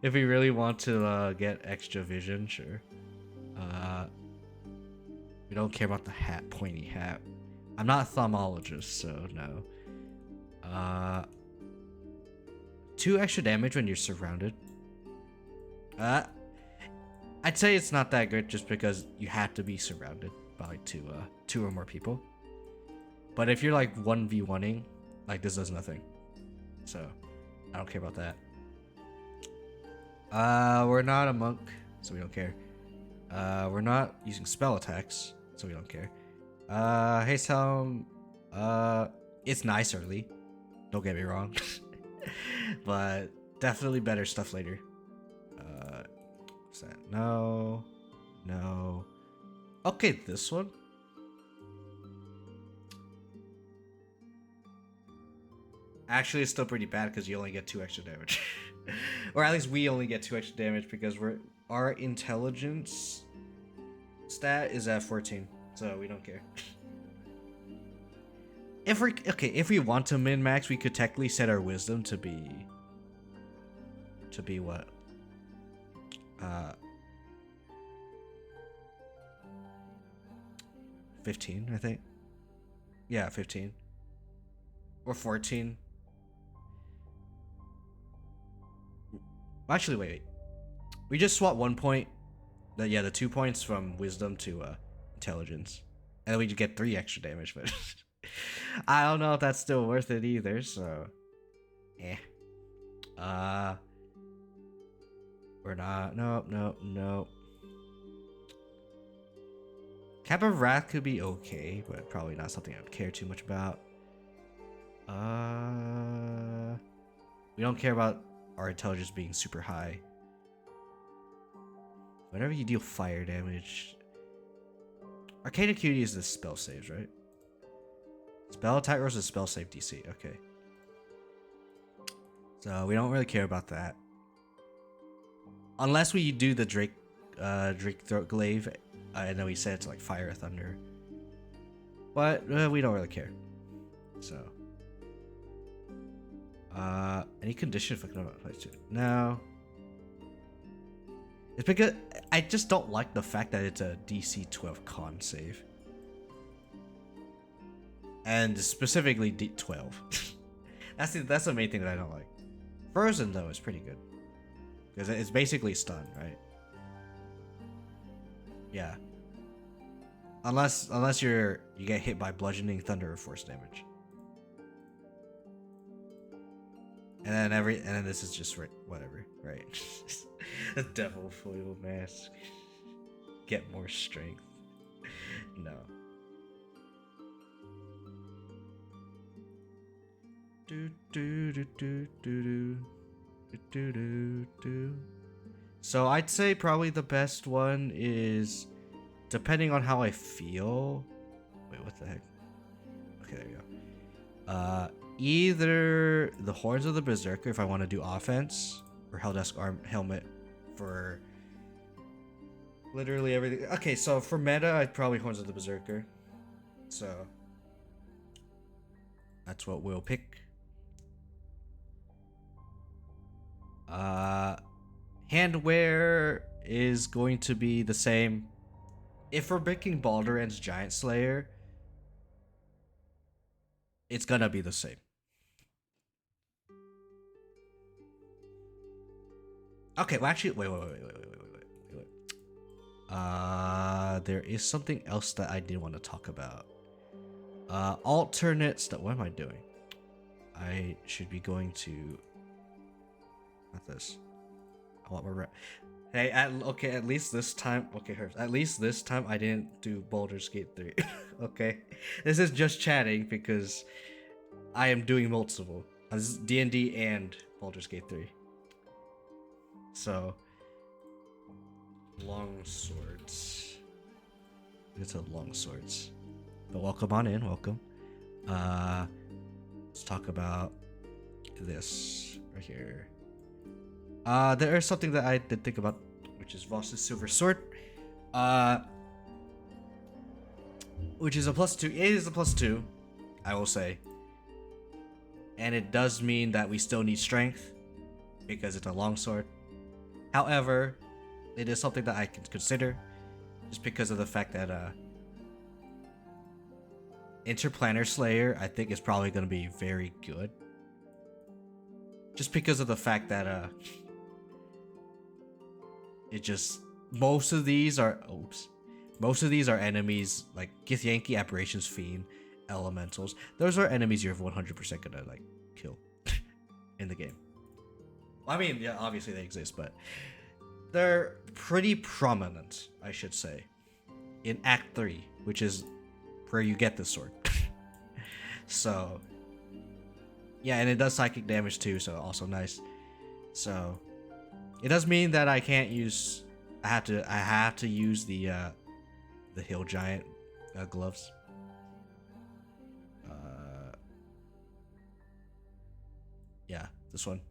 if we really want to get extra vision, sure. We don't care about the hat, pointy hat. I'm not a thaumatologist, so no. 2 extra damage when you're surrounded. I'd say it's not that good just because you have to be surrounded by like two or more people. But if you're like 1v1ing, like this does nothing. So I don't care about that. We're not a monk, so we don't care. We're not using spell attacks, so we don't care. Haste Helm, it's nice early. Don't get me wrong. But definitely better stuff later. What's that? No. Okay, this one. Actually, it's still pretty bad because you only get 2 extra damage. Or at least we only get 2 extra damage because our intelligence stat is at 14, so we don't care. If we want to min max, we could technically set our wisdom to be what? 15, I think. Yeah, 15. Or 14. Actually, wait. We just swap 1 point. The 2 points from wisdom to intelligence. And then we just get 3 extra damage, but I don't know if that's still worth it either, so we're not. Nope. Cap of Wrath could be okay, but probably not something I would care too much about. We don't care about our intelligence being super high. Whenever you deal fire damage, Arcane Acuity is the spell saves, right? Spell attack versus spell save DC. Okay. So we don't really care about that. Unless we do the Drake Throat Glaive, and then we set it to like Fire or Thunder. But we don't really care. So. Any condition if I can apply to it? No. It's because I just don't like the fact that it's a DC 12 con save. And specifically D12. That's the main thing that I don't like. Frozen though is pretty good. Because it's basically stun, right? Yeah. Unless you get hit by bludgeoning, thunder, or force damage. And then this is just whatever, right? The devil foil mask. Get more strength. No. So I'd say probably the best one is, depending on how I feel. Wait, what the heck? Okay, there you go. Either the Horns of the Berserker if I want to do offense, or Helldusk Helmet for literally everything. Okay, so for meta, I'd probably Horns of the Berserker. So that's what we'll pick. Handwear is going to be the same. If we're picking Baldur's Giant Slayer, it's gonna be the same. Okay, well actually, wait. There is something else that I did want to talk about. Alternate stuff. What am I doing? I should be going to. Not this. I want more. Hey, at least this time. Okay, Herbs. At least this time I didn't do Baldur's Gate 3. Okay, this is just chatting because I am doing multiple. This is D&D and Baldur's Gate 3. So, long swords. It's a long swords. But welcome on in. Welcome. Let's talk about this right here. There is something that I did think about, which is Voss's Silver Sword. Which is a +2. It is a +2, I will say. And it does mean that we still need strength because it's a longsword. However, it is something that I can consider just because of the fact that Interplanar Slayer I think is probably going to be very good. Just because of the fact that it just most of these are enemies like Githyanki, Aberrations, Fiend, Elementals. Those are enemies you're 100% gonna like kill in the game. I mean, yeah, obviously they exist, but they're pretty prominent, I should say, in Act 3, which is where you get this sword. So, yeah, and it does psychic damage too, so also nice. So, it does mean that I can't use. I have to use the Hill Giant gloves. Yeah, this one.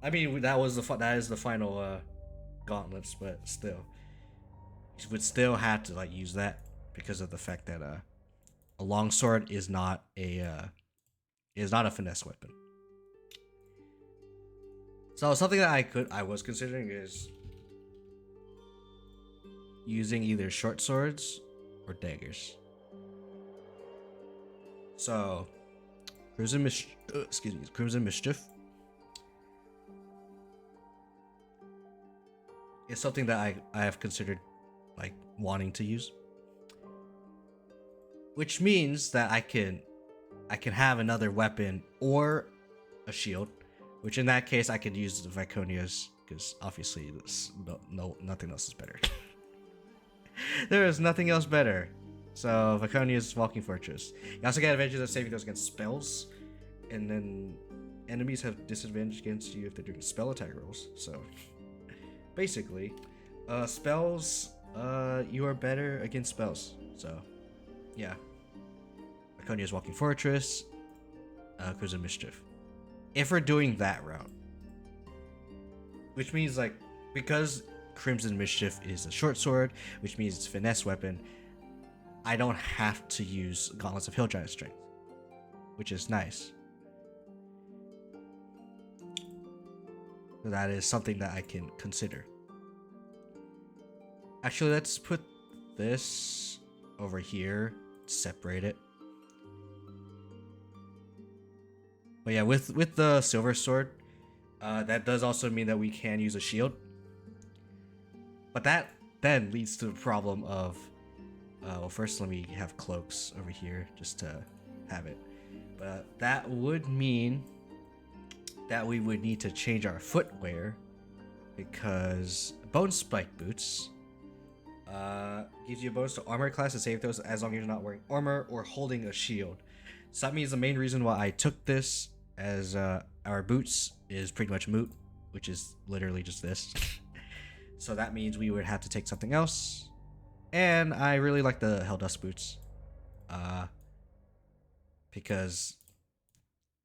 I mean, that is the final gauntlets, but still, you would still have to like use that because of the fact that a longsword is not a finesse weapon. So something that I was considering is using either short swords or daggers. So Crimson Mischief is something that I have considered like wanting to use. Which means that I can have another weapon or a shield, which in that case I could use the Viconias because obviously nothing else is better. There is nothing else better. So Viconia's Walking Fortress. You also get advantages of saving those against spells, and then enemies have disadvantage against you if they're doing spell attack rolls. So basically, spells, you are better against spells. So yeah, Viconia's Walking Fortress, Crimson Mischief. If we're doing that route, which means like because Crimson Mischief is a short sword, which means it's a finesse weapon, I don't have to use Gauntlets of Hill Giant Strength, which is nice. So that is something that I can consider. Actually, let's put this over here, separate it. But yeah, with the Silver Sword, that does also mean that we can use a shield. But that then leads to the problem of, well, first let me have cloaks over here just to have it. But that would mean that we would need to change our footwear because Bone Spike Boots gives you a bonus to armor class to save those as long as you're not wearing armor or holding a shield. So that means the main reason why I took this as our boots is pretty much moot, which is literally just this. So that means we would have to take something else. And I really like the Helldust boots. Because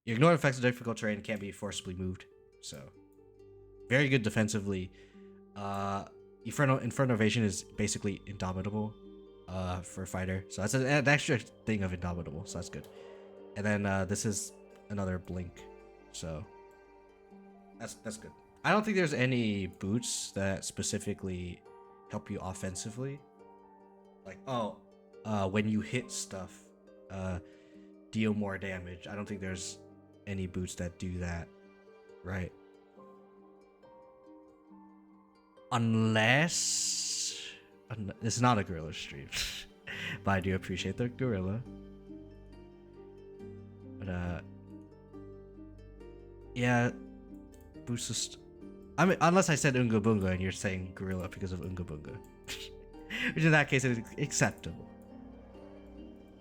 you ignore effects of difficult terrain and can't be forcibly moved. So very good defensively. Inferno Evasion is basically indomitable for a fighter. So that's an extra thing of indomitable. So that's good. And then this is another blink. So that's good. I don't think there's any boots that specifically help you offensively. Like, when you hit stuff, deal more damage. I don't think there's any boots that do that, right? Unless it's not a gorilla stream. But I do appreciate the gorilla. But yeah, boots just I mean, unless I said Unga Bunga and you're saying gorilla because of Unga Bunga. Which in that case is acceptable.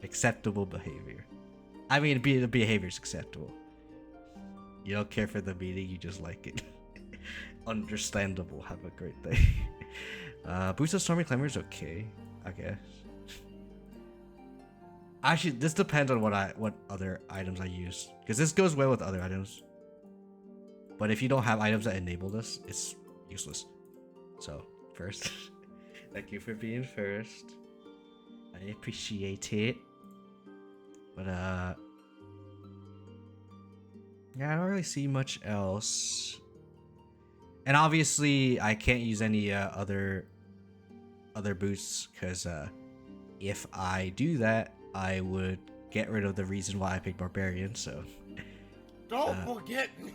Acceptable behavior. I mean, the behavior is acceptable. You don't care for the meaning, you just like it. Understandable. Have a great day. Boost of Stormy Climber is okay, I guess. Actually, this depends on what other items I use, because this goes well with other items. But if you don't have items that enable this, it's useless. So first, thank you for being first. I appreciate it. But yeah, I don't really see much else. And obviously, I can't use any other boosts, because if I do that, I would get rid of the reason why I picked Barbarian. So Don't forget me.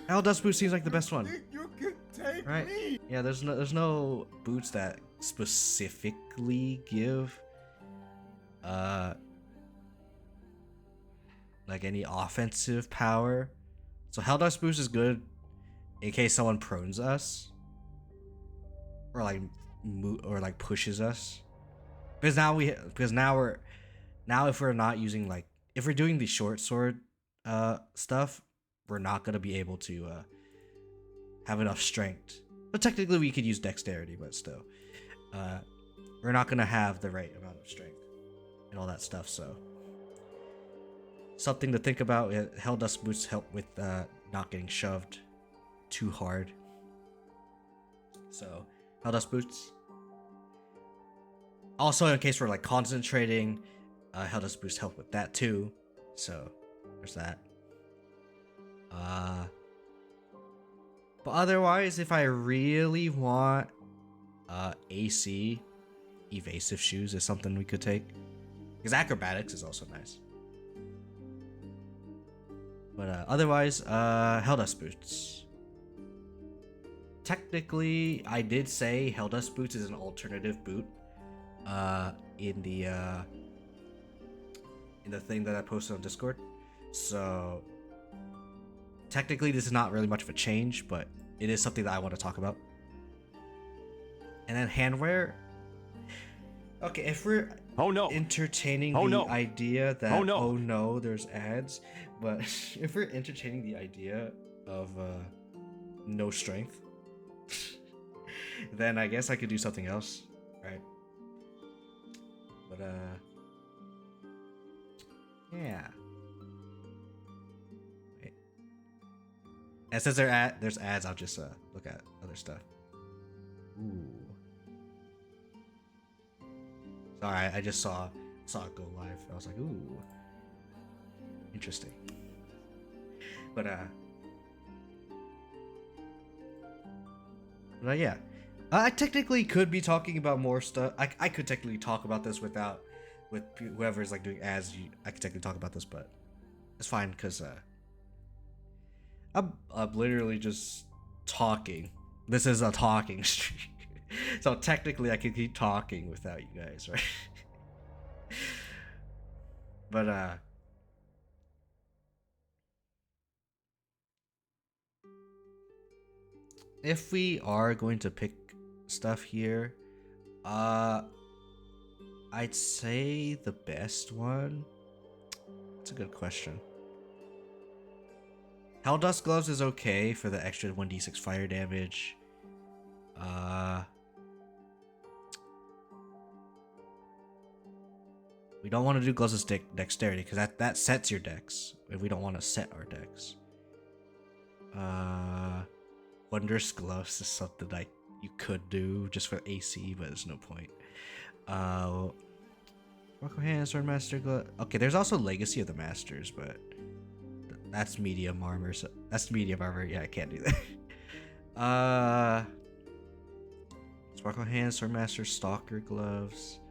Hell Dust Boost seems like the best one. You can take Right? me. Yeah, there's no boots that specifically give like any offensive power. So Hell Dust Boost is good in case someone prones us or like pushes us. Because now if we're not using, like, if we're doing the short sword stuff, we're not gonna be able to have enough strength. But technically we could use dexterity, but still. We're not gonna have the right amount of strength and all that stuff, so something to think about. Hell Dust Boots help with not getting shoved too hard. So Hell Dust Boots. Also, in case we're like concentrating, Hell Dust Boost help with that too. So there's that. But otherwise, if I really want AC, evasive shoes is something we could take, because acrobatics is also nice. But otherwise, Hell Dust Boots. Technically, I did say Hell Dust Boots is an alternative boot in the thing that I posted on Discord. So technically this is not really much of a change, but it is something that I want to talk about. And then handwear. Okay, if we're entertaining the idea that oh no, there's ads, but if we're entertaining the idea of no strength, then I guess I could do something else, right? But yeah. Wait. And since there's ads, I'll just look at other stuff. Ooh. Sorry, I just saw it go live. I was like, ooh, interesting. But yeah, I technically could be talking about more stuff. I could technically talk about this with whoever's like doing ads. I could technically talk about this, but it's fine because I'm literally just talking. This is a talking stream. So technically I could keep talking without you guys, right? But if we are going to pick stuff here, I'd say the best one. That's a good question. Hell Dust Gloves is okay for the extra 1d6 fire damage. We don't want to do Gloves of Dexterity because that sets your dex, and we don't want to set our dex. Wondrous Gloves is something like you could do just for AC, but there's no point. Rocco Hand, Swordmaster Glove. Okay, there's also Legacy of the Masters, but that's medium armor. So that's medium armor. Yeah, I can't do that. Sparkle Hand, Swordmaster, Stalker Gloves.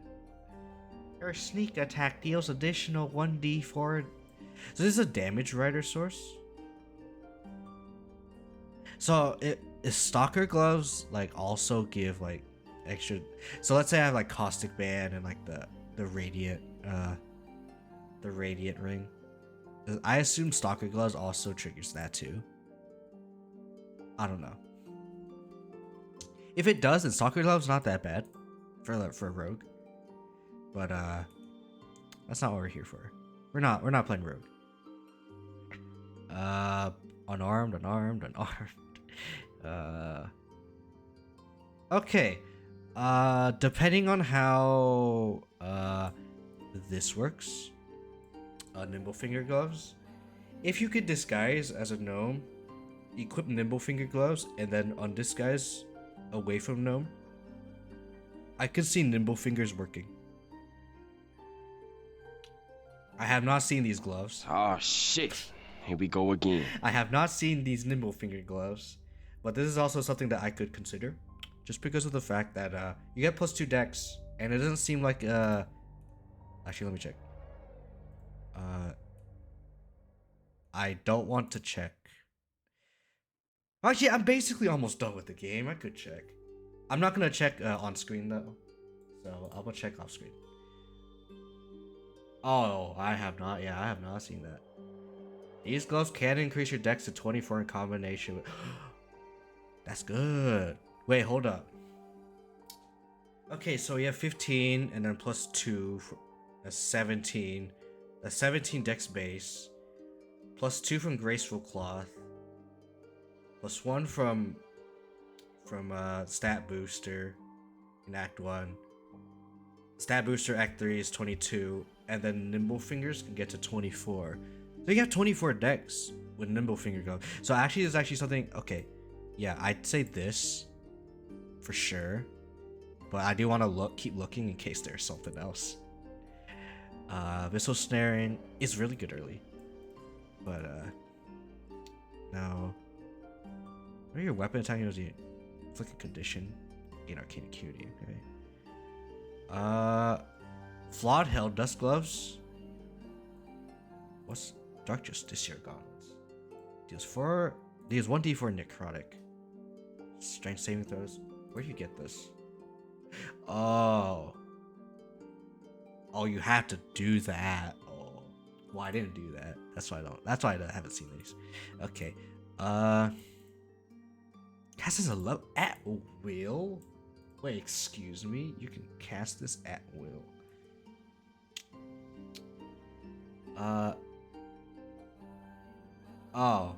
Your sneak attack deals additional 1d4. So this is a damage writer source. So is Stalker Gloves like also give like extra? So let's say I have like Caustic Band and like the radiant ring. I assume Stalker Gloves also triggers that too. I don't know. If it does, then soccer gloves not that bad for a rogue. But that's not what we're here for. We're not playing rogue. Unarmed. Okay. Depending on how this works, nimble finger gloves. If you could disguise as a gnome, equip nimble finger gloves, and then undisguise away from gnome, I could see nimble fingers working. I have not seen these gloves. Oh shit. Here we go again. I have not seen these nimble finger gloves, but this is also something that I could consider, just because of the fact that you get +2 dex, and it doesn't seem like Actually, let me check. I don't want to check. Actually, I'm basically almost done with the game. I could check. I'm not gonna check on screen though, so I'll check off screen. Oh, I have not. Yeah, I have not seen that. These gloves can increase your dex to 24 in combination with... That's good. Wait, hold up. Okay, so we have 15 and then +2 for a 17. A 17 dex base. +2 from Graceful Cloth. +1 from Stat Booster in Act 1. Stat Booster Act 3 is 22. And then Nimble Fingers can get to 24. So you have 24 decks with Nimble Finger Glove. So actually, there's actually something... Okay, yeah, I'd say this for sure. But I do want to keep looking in case there's something else. Missile Snaring is really good early. But, no. What are your weapon attacking? It's like a condition. Gain Arcane Acuity, okay. Flawed Hell Dust Gloves. What's Dark Justiciar Gauntlets? Deals 1d4 necrotic. Strength saving throws. Where do you get this? Oh, you have to do that. Oh, well, I didn't do that. That's why I haven't seen these. Okay. Cast as a level at will. Wait, excuse me. You can cast this at will. Oh,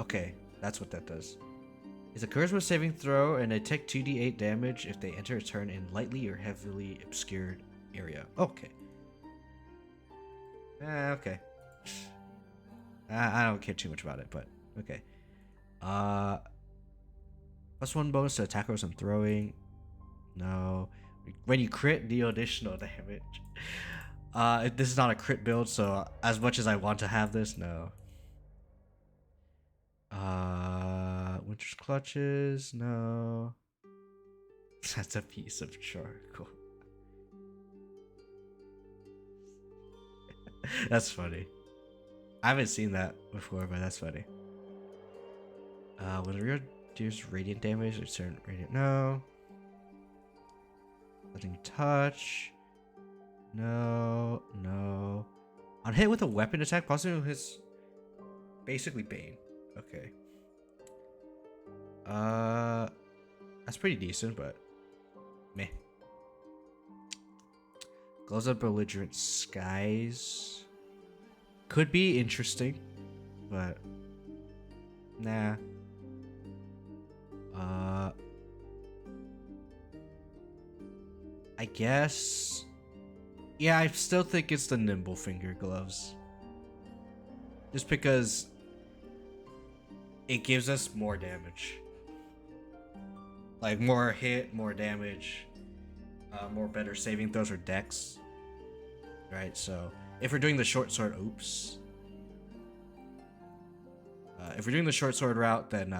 okay, that's what that does. It's a charisma saving throw, and they take 2d8 damage if they enter a turn in lightly or heavily obscured area. Okay. Okay. I don't care too much about it, but okay. +1 bonus to attack rolls and throwing. No. When you crit, deal additional damage. This is not a crit build, so as much as I want to have this, no. Winter's Clutches, no. That's a piece of charcoal. That's funny. I haven't seen that before, but that's funny. When the real deals radiant damage, or certain radiant, no. Nothing touch. No. On hit with a weapon attack, possibly his basically Bane. Okay. That's pretty decent, but meh. Glows of Belligerent Skies could be interesting, but nah. I guess. Yeah, I still think it's the Nimble Finger Gloves. Just because it gives us more damage. Like more hit, more damage, more better saving throws or dex. Right, so if we're doing the short sword, oops. If we're doing the short sword route, then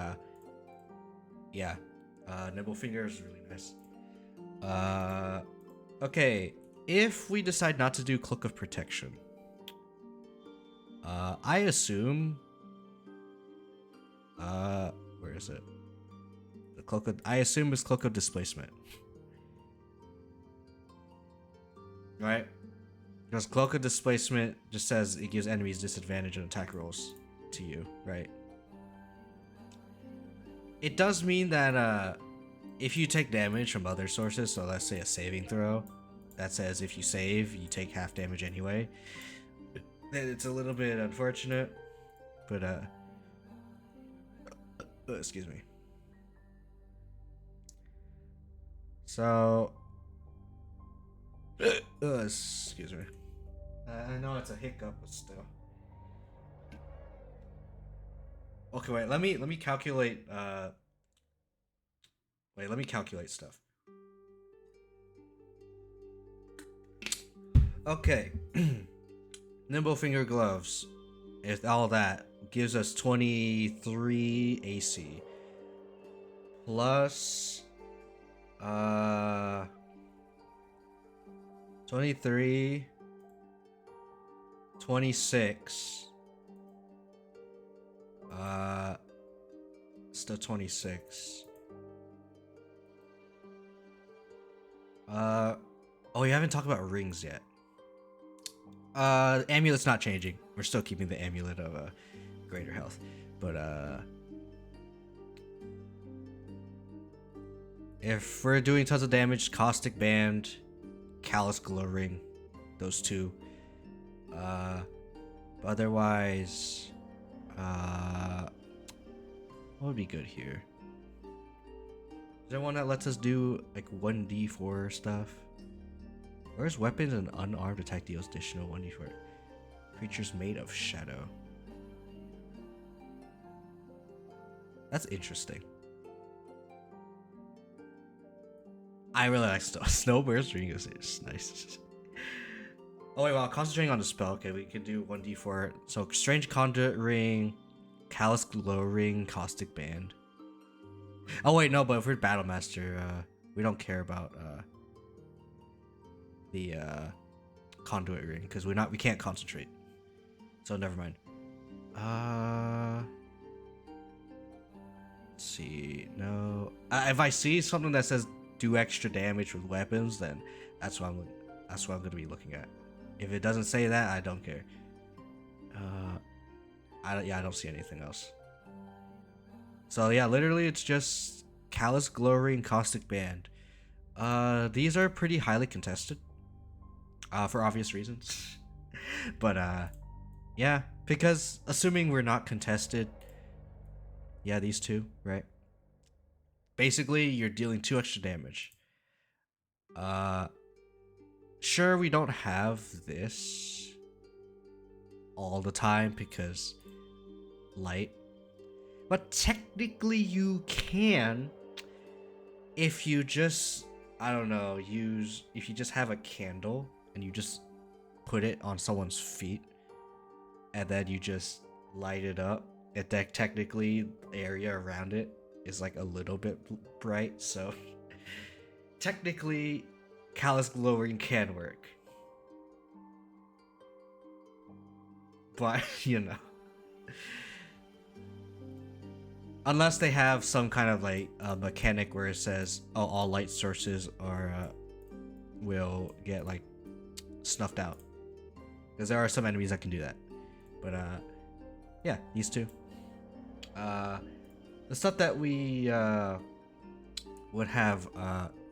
yeah, Nimble Finger is really nice. Okay, if we decide not to do Cloak of Protection, I assume, where is it? The Cloak of, I assume it's Cloak of Displacement, right? Because Cloak of Displacement just says it gives enemies disadvantage on attack rolls to you, right? it does mean that if you take damage from other sources, so let's say a saving throw that says if you save, you take half damage anyway, then it's a little bit unfortunate. But excuse me. So excuse me. I know it's a hiccup, but still. Okay, wait. Let me calculate. Wait. Let me calculate stuff. Okay. Nimble finger gloves. If all that gives us 23 AC plus 23 26 still 26 oh, we haven't talked about rings yet. Amulet's not changing. We're still keeping the amulet of greater health, but if we're doing tons of damage, caustic band, callous glow ring, those two. But otherwise, what would be good here? Is there one that lets us do like 1d4 stuff? Where's weapons and unarmed attack deals additional 1d4? Creatures made of shadow. That's interesting. I really like Snowburst Ring is nice. Oh wait, while concentrating on the spell, okay, we can do 1d4. So Strange Conduit Ring, Callous Glow Ring, Caustic Band. Oh wait, no, but if we're Battle Master, we don't care about the Conduit Ring because we can't concentrate. So never mind. Let's see. No. If I see something that says do extra damage with weapons, then that's what I'm gonna be looking at. If it doesn't say that, I don't care. I don't see anything else. So yeah, literally it's just Callous Glow Ring, Caustic Band. These are pretty highly contested. For obvious reasons. But yeah, because assuming we're not contested, yeah, these two, right? Basically, you're dealing 2 extra damage. Sure, we don't have this all the time because light. But technically you can if you just, I don't know, if you just have a candle and you just put it on someone's feet and then you just light it up. Technically the area around it is like a little bit bright, so technically Callous Glow Ring can work. But, you know. Unless they have some kind of like mechanic where it says, oh, all light sources are will get like snuffed out. Because there are some enemies that can do that. But yeah, these two. The stuff that we would have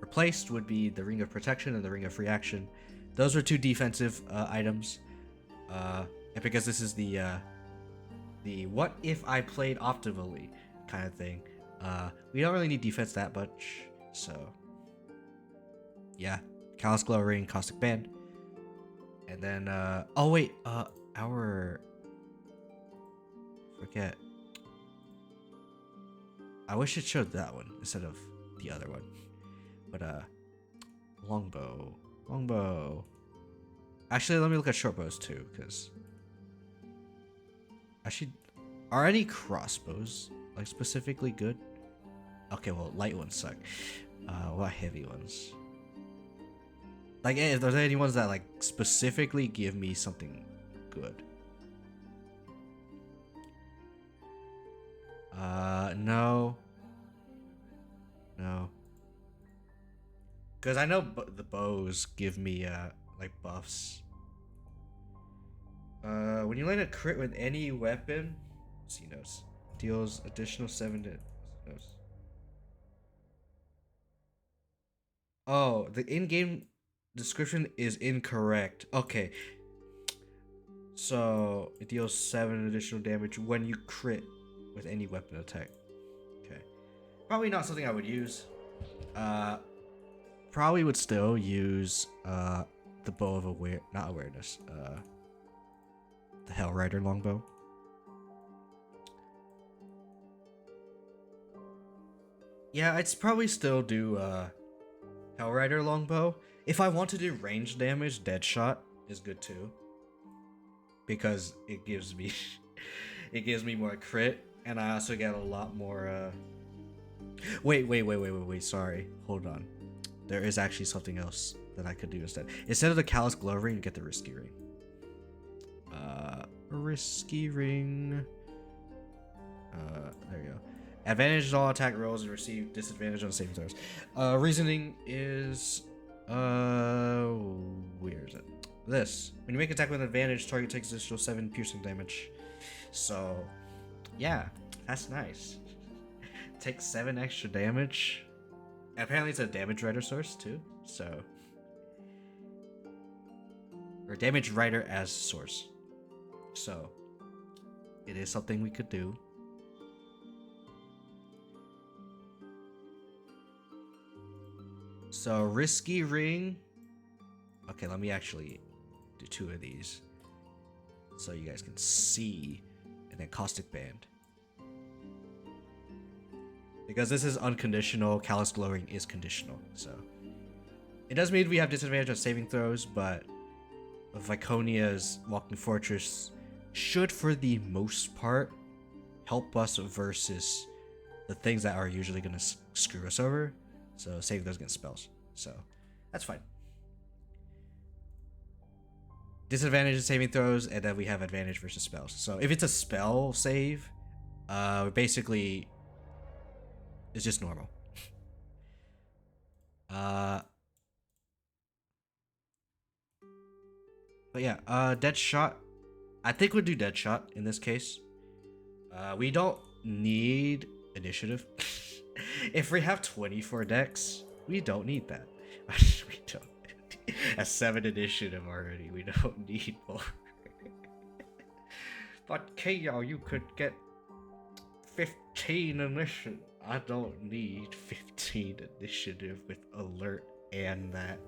replaced would be the Ring of Protection and the Ring of Reaction. Those are 2 defensive items. And because this is the what if I played optimally kind of thing, we don't really need defense that much. So yeah, Callous Glow Ring, Caustic Band, and then oh wait, forget. I wish it showed that one instead of the other one. But longbow. Actually, let me look at shortbows too, because actually, are any crossbows like specifically good? Okay, well, light ones suck. What heavy ones? Like, if there's any ones that like specifically give me something good. No. Because I know the bows give me like buffs. When you land a crit with any weapon, see notes, deals additional 7 to notes. Oh, the in-game description is incorrect. Okay. So, it deals 7 additional damage when you crit with any weapon attack. Okay. Probably not something I would use. Probably would still use the bow of awareness. The Hellrider longbow. Yeah, I'd probably still do Hellrider longbow. If I want to do range damage, Deadshot is good too. Because it gives me it gives me more crit, and I also get a lot more wait, sorry. Hold on. There is actually something else that I could do instead. Instead of the Callous Glove Ring, you get the Risky Ring. Risky Ring. There you go. Advantage on all attack rolls and receive disadvantage on saving throws. Reasoning is where is it? This. When you make attack with advantage, target takes additional 7 piercing damage. So yeah, that's nice. Takes 7 extra damage. And apparently it's a damage writer source too. So or damage writer as source. So it is something we could do. So Risky Ring. Okay, let me actually do 2 of these so you guys can see. And then Caustic Band. Because this is unconditional, Callous Glowing is conditional. So it does mean we have disadvantage on saving throws, but Viconia's Walking Fortress should, for the most part, help us versus the things that are usually going to screw us over. So saving those against spells. So that's fine. Disadvantage in saving throws, and then we have advantage versus spells. So if it's a spell save, basically it's just normal. But yeah, Deadshot. I think we'll do Deadshot in this case. We don't need initiative. If we have 24 decks, we don't need that. We don't. At 7 initiative already, we don't need more. But KO, you could get 15 initiative. I don't need 15 initiative with alert and that.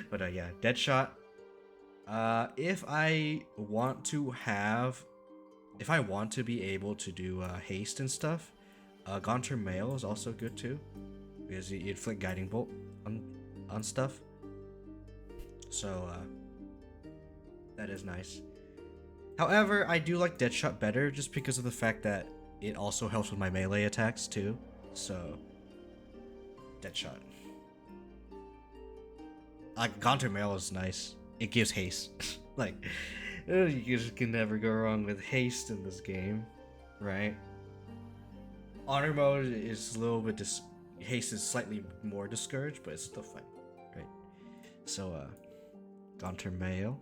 But yeah, Deadshot. If I want to be able to do haste and stuff, Gaunter Mail is also good too, because you inflict Guiding Bolt on stuff. So that is nice. However, I do like Deadshot better just because of the fact that it also helps with my melee attacks too. So Deadshot. Gaunter Mail is nice. It gives haste. Like, you just can never go wrong with haste in this game, right? Honor mode is a little bit haste is slightly more discouraged, but it's still fun, right? So, Gaunter Mail.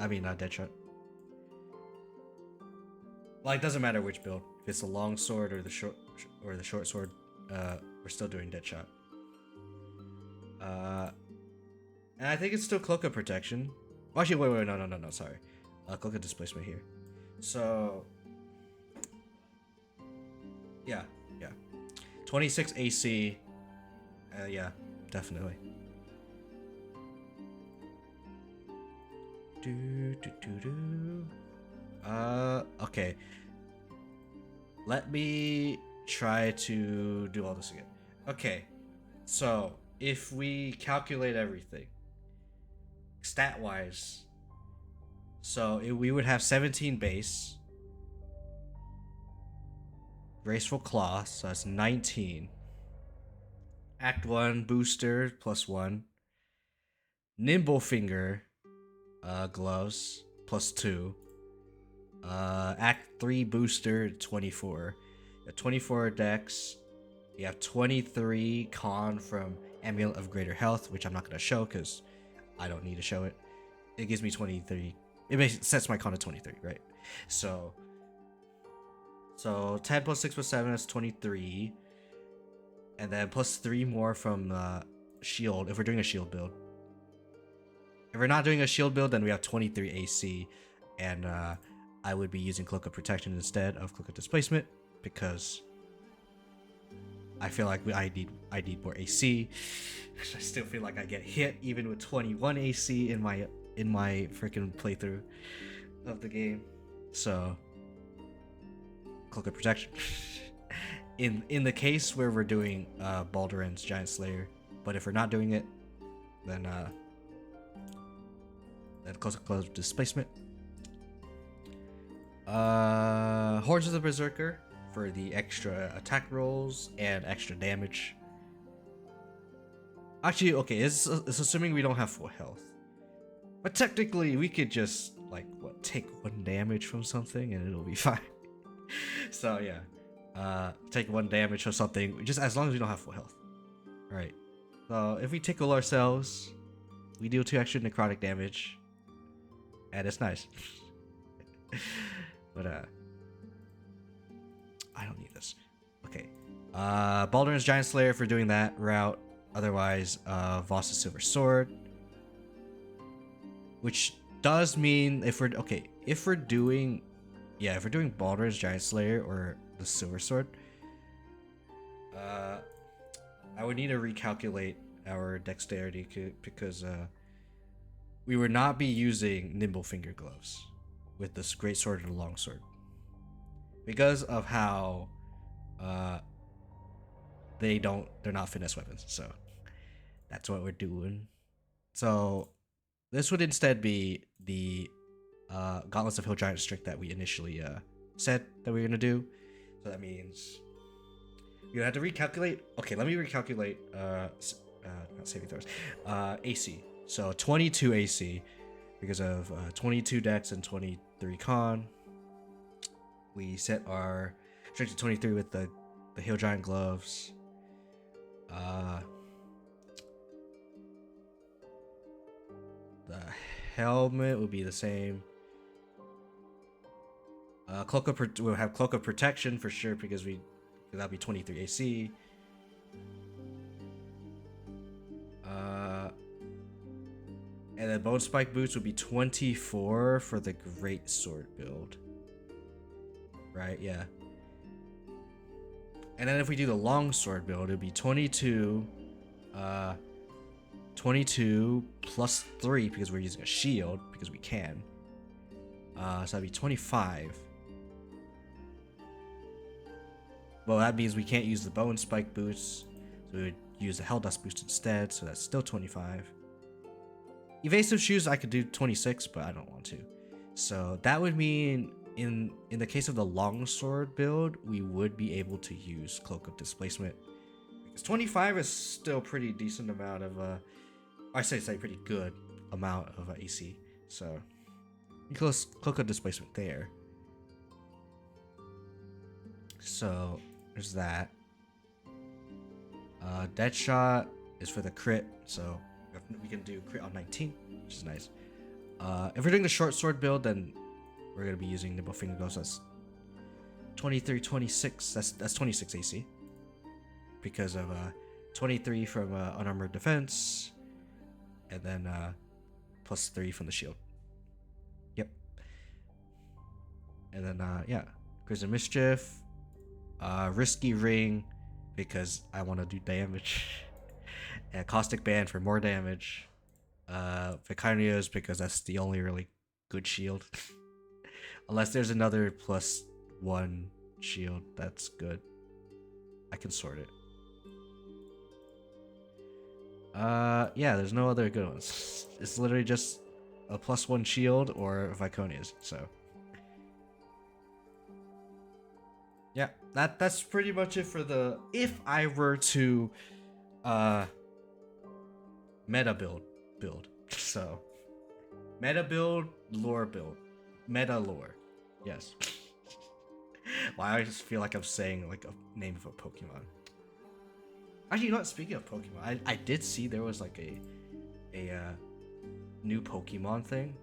I mean, not Deadshot. Well, it doesn't matter which build. If it's the long sword or the short sword, we're still doing Deadshot. And I think it's still Cloak of Protection. Well, actually, wait, no, sorry. Cloak of Displacement here. So, yeah. 26 AC. Yeah, definitely. Okay. Let me try to do all this again. Okay, so if we calculate everything stat wise, so we would have 17 base, Graceful Claw, so that's 19. Act 1 booster +1. Nimble Finger gloves +2. Act 3 booster 24. You have 24 dex. You have 23 con from Amulet of Greater Health, which I'm not going to show because I don't need to show it. It gives me 23. It basically sets my con to 23, right? So 10 + 6 + 7 is 23. and then plus 3 more from shield if we're doing a shield build. If we're not doing a shield build, then we have 23 AC, and I would be using Cloak of Protection instead of Cloak of Displacement because I feel like I need more AC. I still feel like I get hit even with 21 AC in my freaking playthrough of the game. So Cloak of Protection. in the case where we're doing Baldur's Giant Slayer, but if we're not doing it, then Cloak of Displacement. Hordes of the Berserker for the extra attack rolls and extra damage. Actually, okay, it's assuming we don't have full health. But technically, we could just, like, take 1 damage from something and it'll be fine. So, yeah. Take 1 damage from something, just as long as we don't have full health. Alright. So, if we tickle ourselves, we deal 2 extra necrotic damage. And it's nice. But, I don't need this. Okay. Baldur's Giant Slayer for doing that route. Otherwise, Voss's Silver Sword. Which does mean if we're doing Baldur's Giant Slayer or the Silver Sword, I would need to recalculate our dexterity because we would not be using nimble finger gloves with this great sword or the long sword because of how they're not finesse weapons. So that's what we're doing. So this would instead be the Gauntlets of Hill Giant Strength that we initially said that we were gonna do. So that means you have to recalculate. Okay, let me recalculate. Not saving throws. AC. So 22 AC because of 22 Dex and 23 Con. We set our strength to 23 with the Hill Giant gloves. The helmet will be the same. We'll have Cloak of Protection for sure because that'll be 23 AC. And then Bone Spike Boots would be 24 for the Great Sword build. Right, yeah. And then if we do the Long Sword build, it'd be 22 plus 3 because we're using a shield because we can. So that'd be 25. Well, that means we can't use the Bone Spike Boots, so we would use the Hell Dust Boost instead, so that's still 25. Evasive Shoes, I could do 26, but I don't want to. So that would mean in the case of the Longsword build, we would be able to use Cloak of Displacement. Because 25 is still pretty decent amount of, I say pretty good amount of AC. So, Cloak of Displacement there. So, there's that. Deadshot is for the crit, so we can do crit on 19, which is nice. If we're doing the short sword build, then we're going to be using Nimble Finger Gloves. That's 23, 26. That's 26 AC. Because of 23 from unarmored defense. And then plus 3 from the shield. Yep. And then, yeah. Crimson Mischief. Risky Ring, because I want to do damage. And Caustic Band for more damage. Vicarios, because that's the only really good shield. Unless there's another +1 shield that's good. I can sort it. Yeah, there's no other good ones. It's literally just a +1 shield or Viconias, so. Yeah, that's pretty much it for the, if I were to meta build. So meta build, lore build. Meta lore. Yes. Well, I just feel like I'm saying like a name of a Pokemon. Actually, you know what? Speaking of Pokemon, I did see there was like a new Pokemon thing,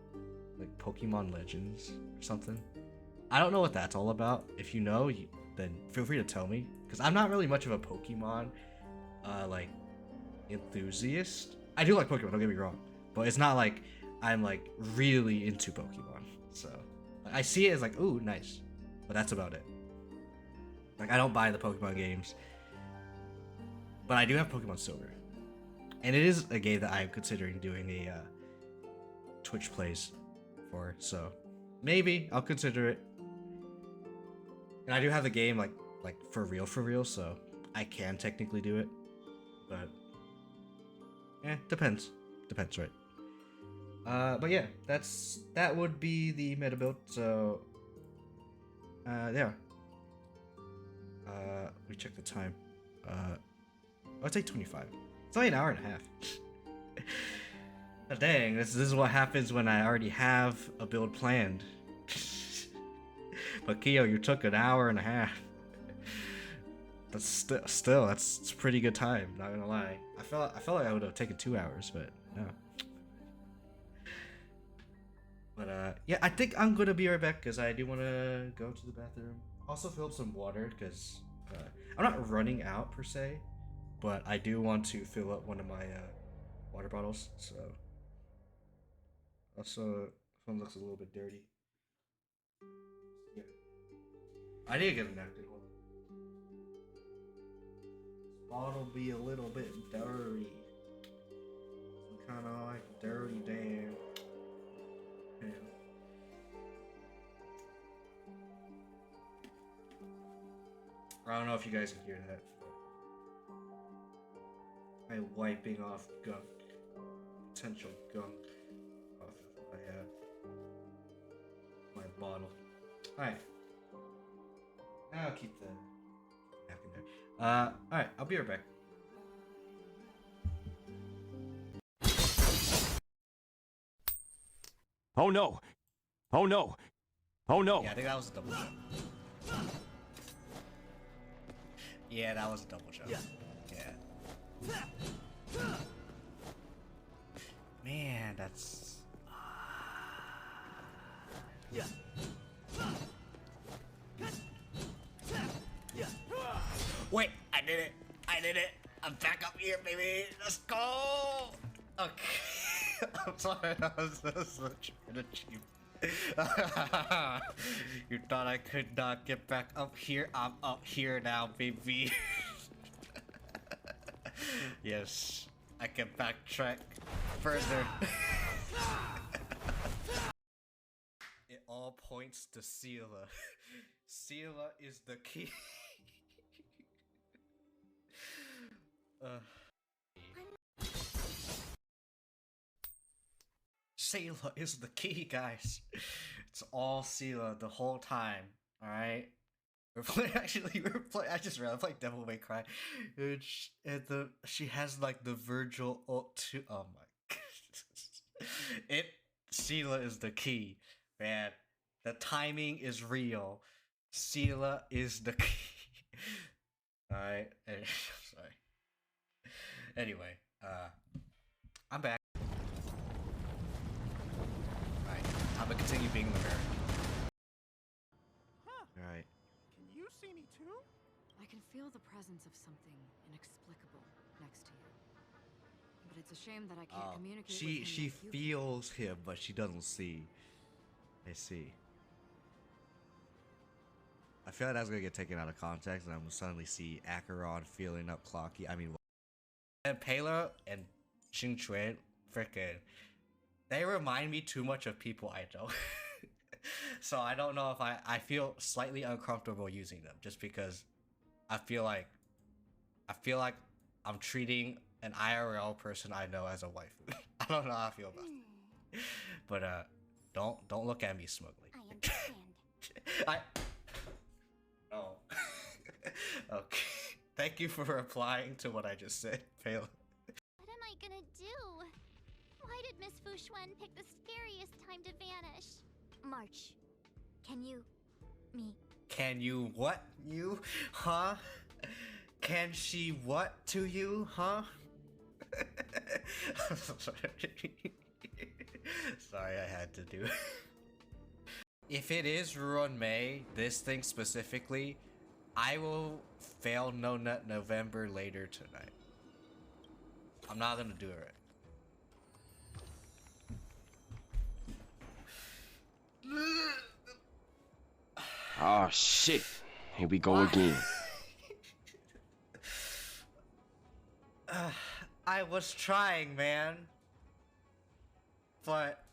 like Pokemon Legends or something. I don't know what that's all about. If you know, then feel free to tell me, because I'm not really much of a Pokemon like enthusiast. I do like Pokemon, don't get me wrong, but it's not like I'm like really into Pokemon. So I see it as like, ooh, nice, but that's about it. Like I don't buy the Pokemon games, but I do have Pokemon Silver, and it is a game that I'm considering doing a Twitch plays for. So maybe I'll consider it. And I do have the game like for real, so I can technically do it, but depends, right? But yeah, that would be the meta build. So yeah. We check the time. I'll take 25. It's only an hour and a half. Oh, dang, this is what happens when I already have a build planned. But Kyo, you took an hour and a half. That's still that's pretty good time. Not gonna lie. I felt like I would have taken 2 hours, but no. But yeah, I think I'm gonna be right back because I do want to go to the bathroom. Also fill up some water because I'm not running out per se, but I do want to fill up one of my water bottles. So also, phone looks a little bit dirty. Yeah, I need to get a napkin. Hold on. Bottle be a little bit dirty. Kind of like dirty, damn. I don't know if you guys can hear that. I'm wiping off gunk, potential gunk, off of my bottle. Alright. I'll keep the napkin there. Alright, I'll be right back. Oh no! Oh no! Oh no! Yeah, I think that was a double jump. Yeah, that was a double jump. Yeah. Man, that's... Yeah. Wait, I did it! I did it! I'm back up here, baby! Let's go! Okay. I'm sorry, that was such an achievement. You thought I could not get back up here? I'm up here now, baby. Yes, I can backtrack further. It all points to Sela. Sela is the key. Sela is the key, guys. It's all Sela the whole time. Alright? We're playing, I just realized, I'm playing Devil May Cry. She has like the Virgil ult too. Oh my god. Sela is the key, man. The timing is real. Sela is the key. Alright. Sorry. Anyway, I'm back. I'm gonna continue being the mirror. Huh. Alright. Can you see me too? I can feel the presence of something inexplicable next to you. But it's a shame that I can't communicate with him She like you can. feels him, but she doesn't see. I see. I feel like that's gonna get taken out of context, and I'm gonna suddenly see Acheron feeling up Clocky. I mean, And Pela and Xingquan, frickin', they remind me too much of people I know. So I don't know if I feel slightly uncomfortable using them just because I feel like I'm treating an IRL person I know as a wife. I don't know how I feel about it. But don't look at me smugly. I understand. Oh. Okay. Thank you for replying to what I just said, Pela. What am I gonna do? Why did Miss Fuxuan pick the scariest time to vanish? March, can you... me? Can you what? You? Huh? Can she what to you? Huh? Sorry, I had to do it. If it is Ruin May, this thing specifically, I will fail No Nut November later tonight. I'm not gonna do it right. Oh shit. Here we go again. I was trying, man. But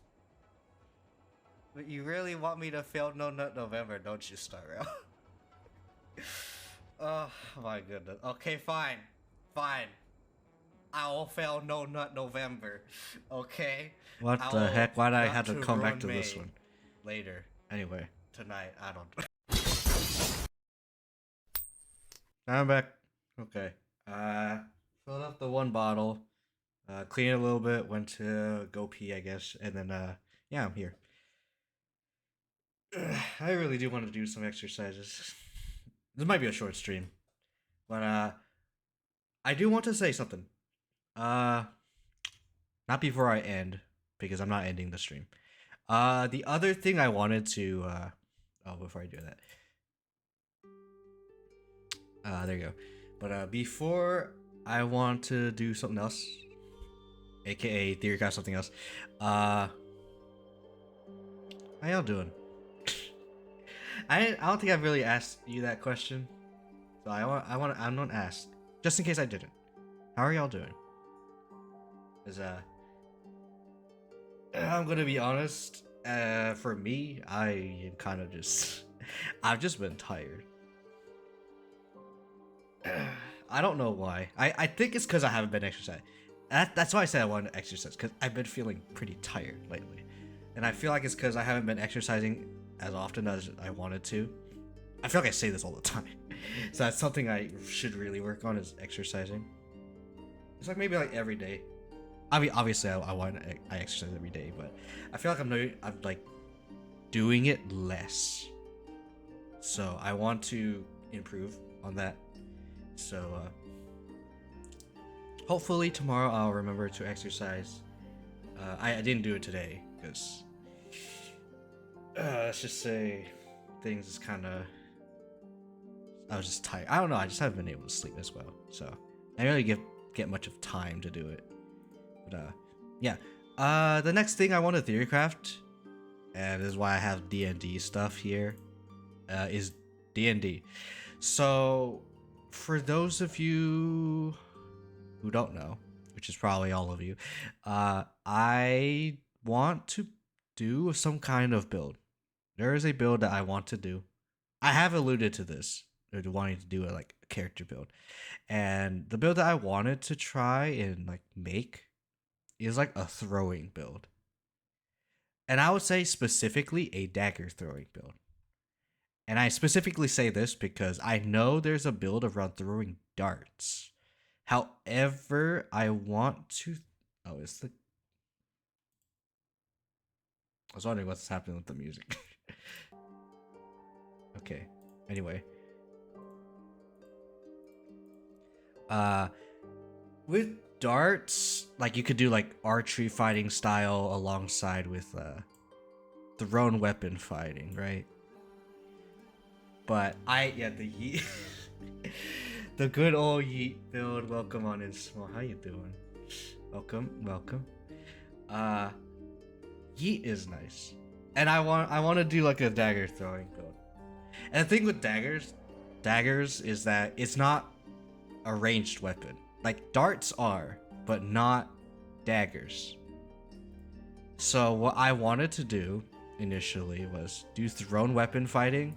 you really want me to fail No Nut November, don't you, Starro? Oh my goodness. Okay, fine. Fine. I will fail No Nut November. Okay? What I the will heck? Why'd I not have to come back ruin to this May one? Later. Anyway. Tonight. I don't. I'm back. Okay. Filled up the one bottle. Cleaned it a little bit. Went to go pee, I guess. And then, yeah, I'm here. I really do want to do some exercises. This might be a short stream. But, I do want to say something. Not before I end, because I'm not ending the stream. The other thing I wanted to, before I do that. There you go. But, before I want to do something else, aka theorycraft something else, how y'all doing? I don't think I've really asked you that question, so I'm gonna ask just in case I didn't. How are y'all doing? Cause I'm gonna be honest. For me, I am kind of just I've just been tired. I don't know why. I think it's because I haven't been exercising. That's why I said I wanted to exercise, because I've been feeling pretty tired lately. And I feel like it's because I haven't been exercising as often as I wanted to. I feel like I say this all the time. So that's something I should really work on, is exercising. It's like maybe like every day. I mean, obviously I exercise every day, but I feel like I'm like doing it less. So I want to improve on that. So hopefully tomorrow I'll remember to exercise. I didn't do it today because let's just say things is kind of, I was just tired. I don't know. I just haven't been able to sleep as well. So I didn't really get much of time to do it. But yeah. The next thing I want to theorycraft, and this is why I have D&D stuff here, is D&D. So for those of you who don't know, which is probably all of you, I want to do some kind of build. There is a build that I want to do. I have alluded to this, or to wanting to do a character build, and the build that I wanted to try and make is like a throwing build, and I would say specifically a dagger throwing build. And I specifically say this because I know there's a build around throwing darts. However, I want to. I was wondering what's happening with the music. Okay. Anyway. With darts, you could do archery fighting style alongside with thrown weapon fighting, right? But the yeet, the good old yeet build. Welcome on in, small. How you doing? Welcome. Yeet is nice, and I want to do a dagger throwing build. And the thing with daggers is that it's not a ranged weapon. Darts are, but not daggers. So what I wanted to do initially was do thrown weapon fighting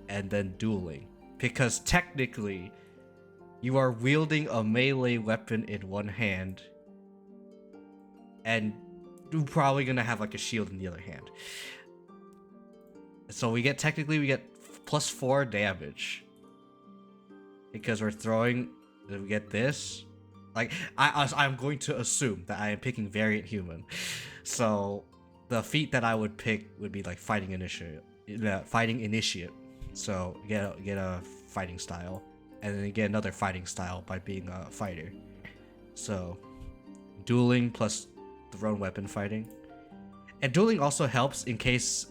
and then dueling, because technically you are wielding a melee weapon in one hand and you're probably gonna have a shield in the other hand. So we get plus 4 damage because we're throwing. We get this. I'm going to assume that I am picking variant human, so the feat that I would pick would be fighting initiate. So get a fighting style, and then you get another fighting style by being a fighter. So dueling plus thrown weapon fighting, and dueling also helps in case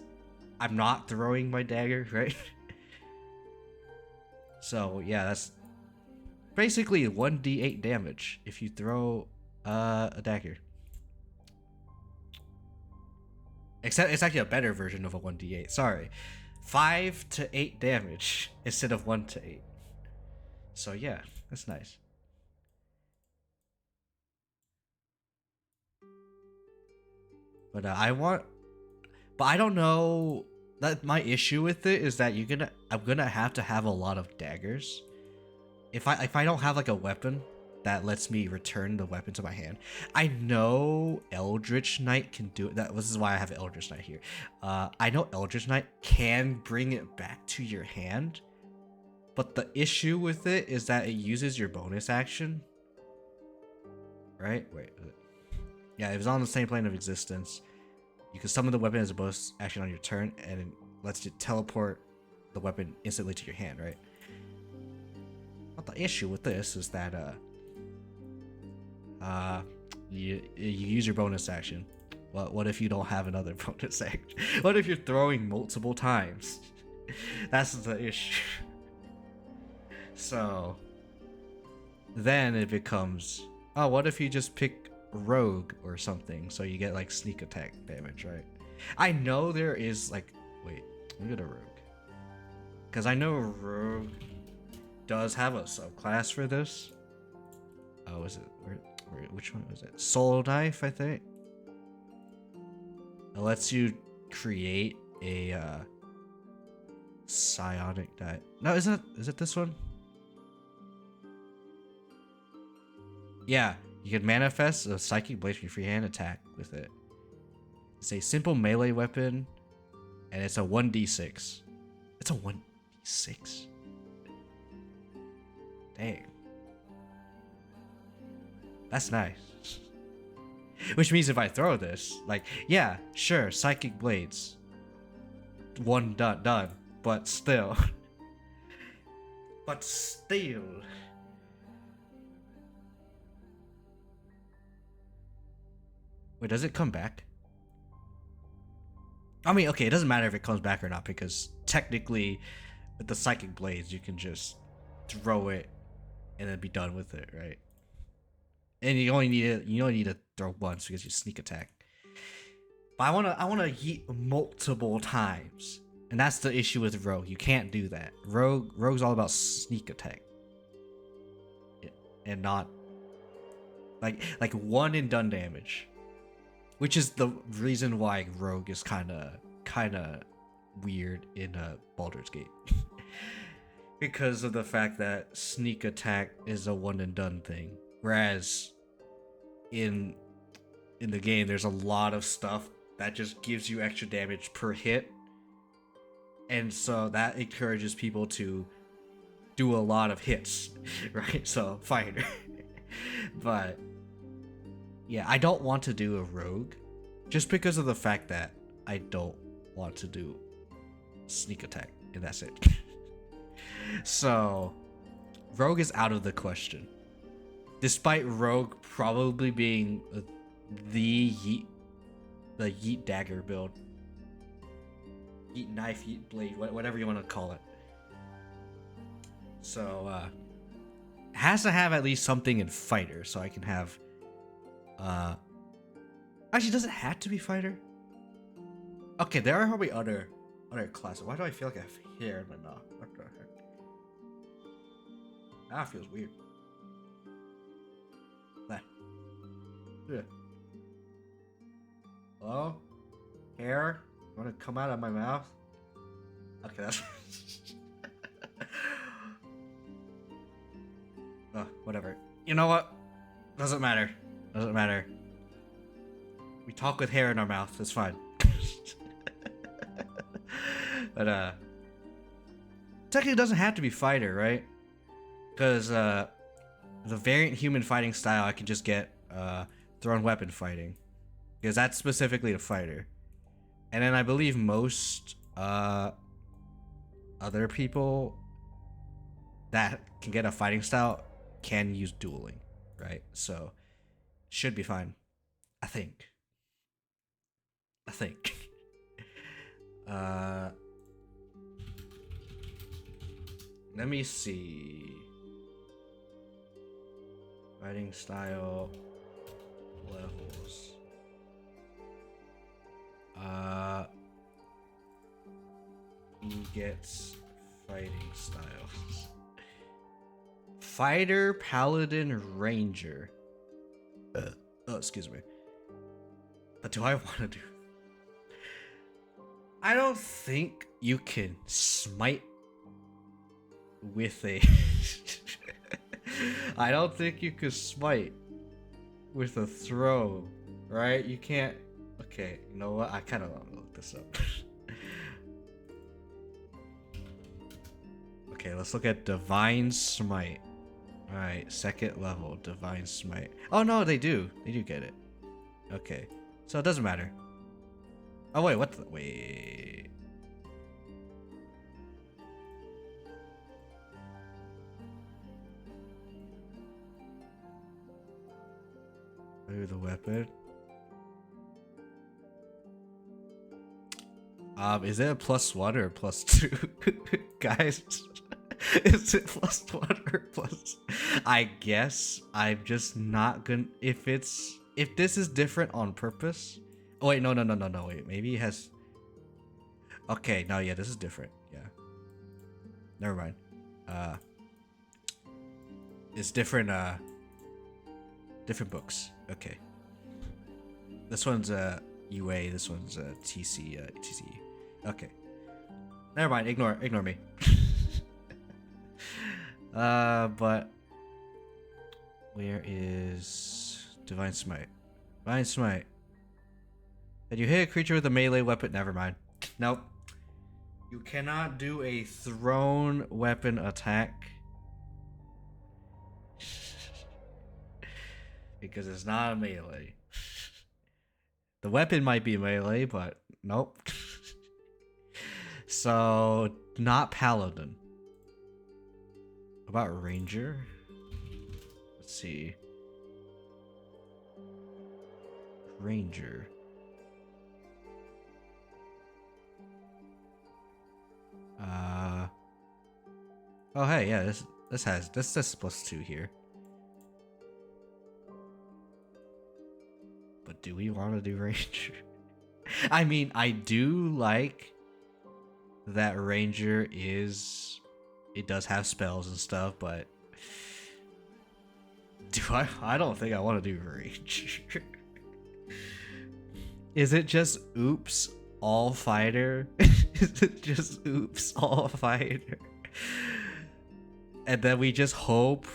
I'm not throwing my dagger, right? So yeah, that's basically 1d8 damage if you throw a dagger. Except it's actually a better version of a 1d8. Sorry. 5 to 8 damage instead of 1 to 8. So yeah, that's nice. But I don't know. That my issue with it is that I'm gonna have to have a lot of daggers. If I don't have like a weapon that lets me return the weapon to my hand. I know Eldritch Knight can do it. This is why I have Eldritch Knight here. I know Eldritch Knight can bring it back to your hand, but the issue with it is that it uses your bonus action. Right? Wait. Yeah, it was on the same plane of existence. You can summon the weapon as a bonus action on your turn, and it lets you teleport the weapon instantly to your hand, right? But the issue with this is that you use your bonus action. Well, what if you don't have another bonus action? What if you're throwing multiple times? That's the issue. So then it becomes, oh, what if you just pick rogue or something, so you get like sneak attack damage, right? I know there is like, wait, let me go to rogue, because I know rogue does have a subclass for this. Oh, is it which one was it? Soul Knife, I think. It lets you create a psionic die. No, is it this one? Yeah, you can manifest a psychic blade from your free hand attack with it. It's a simple melee weapon, and it's a 1d6. It's a 1d6. Dang. That's nice. Which means if I throw this, like, yeah, sure, psychic blades. One done, but still. But still. Wait, does it come back? I mean, okay, it doesn't matter if it comes back or not, because technically, with the psychic blades, you can just throw it and then be done with it, right? And you only need to throw once because you sneak attack. But I wanna yeet multiple times, and that's the issue with rogue. You can't do that. Rogue's all about sneak attack, and not like one and done damage, which is the reason why rogue is kind of weird in Baldur's Gate. Because of the fact that sneak attack is a one and done thing, whereas in the game there's a lot of stuff that just gives you extra damage per hit, and so that encourages people to do a lot of hits, right? So fine. But yeah, I don't want to do a rogue just because of the fact that I don't want to do sneak attack, and that's it. So rogue is out of the question, despite rogue probably being the yeet dagger build, yeet knife, yeet blade, whatever you want to call it. So it has to have at least something in fighter, so I can have actually, does it have to be fighter? Okay, there are probably other classes. Why do I feel like I have hair in my mouth? What the heck? That feels weird. Nah. Yeah. Hello? Hair? You wanna come out of my mouth? Okay, that's whatever. You know what? Doesn't matter. Doesn't matter. We talk with hair in our mouth. It's fine. But technically it doesn't have to be fighter, right? Because the variant human fighting style, I can just get thrown weapon fighting, because that's specifically a fighter. And then I believe most other people that can get a fighting style can use dueling, right? So should be fine, I think. Let me see. Fighting style. levels. Who gets fighting styles? Fighter, Paladin, Ranger. Oh, excuse me. But do I want to do? I don't think you can smite with a. I don't think you can smite with a throw, right? You can't. Okay, you know what? I kind of want to look this up. Okay, let's look at Divine Smite. Alright, second level, Divine Smite. Oh no, they do. They do get it. Okay, so it doesn't matter. Oh wait, what the? Wait. Maybe the weapon. Is it a +1 or a +2? Guys, is it +1 or plus? I guess I'm just not gonna. If this is different on purpose. Oh wait, no, wait. Maybe it has. Okay, no, yeah, this is different. Yeah. Never mind. It's different. Different books. Okay. This one's UA. This one's TC. TCE. Okay. Never mind. Ignore me. But where is Divine Smite? Divine Smite. Did you hit a creature with a melee weapon? Never mind. Nope. You cannot do a thrown weapon attack. Because it's not a melee. The weapon might be melee, but nope. So, not Paladin. What about Ranger? Let's see. Ranger. Oh hey, yeah, this is +2 here. But do we want to do Ranger? I mean, I do like that Ranger is. It does have spells and stuff, but do I don't think I want to do Ranger. Is it just oops all fighter? Is it just oops all fighter? And then we just hope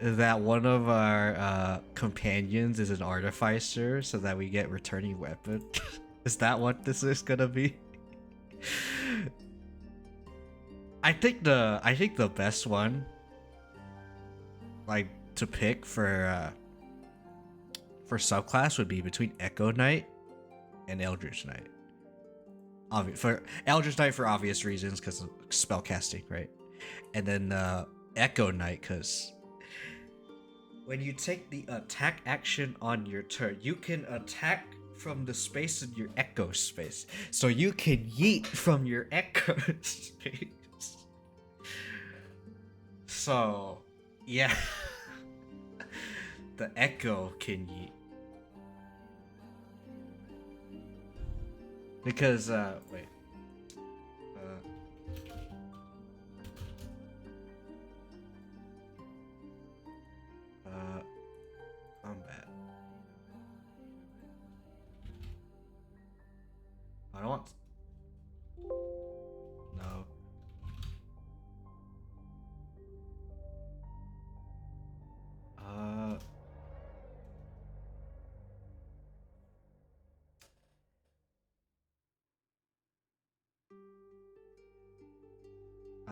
that one of our companions is an artificer so that we get returning weapon. Is that what this is gonna be? I think the best one, like, to pick for subclass would be between Echo Knight and Eldritch Knight. For Eldritch Knight for obvious reasons, because of spell casting, right? And then Echo Knight, because when you take the attack action on your turn, you can attack from the space in your Echo space. So you can yeet from your Echo space. So, yeah. The Echo can yeet. Because, wait. Combat. I don't want. No.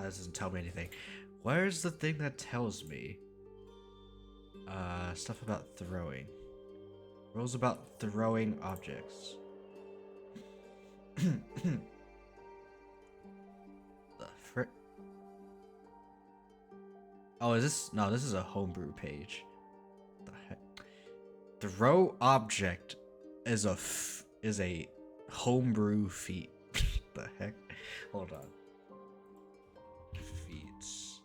This doesn't tell me anything. Where's the thing that tells me? Stuff about throwing. Rules about throwing objects. The frick? Oh, is this? No, this is a homebrew page. What the heck? Throw object is a homebrew feat. The heck? Hold on. Feats.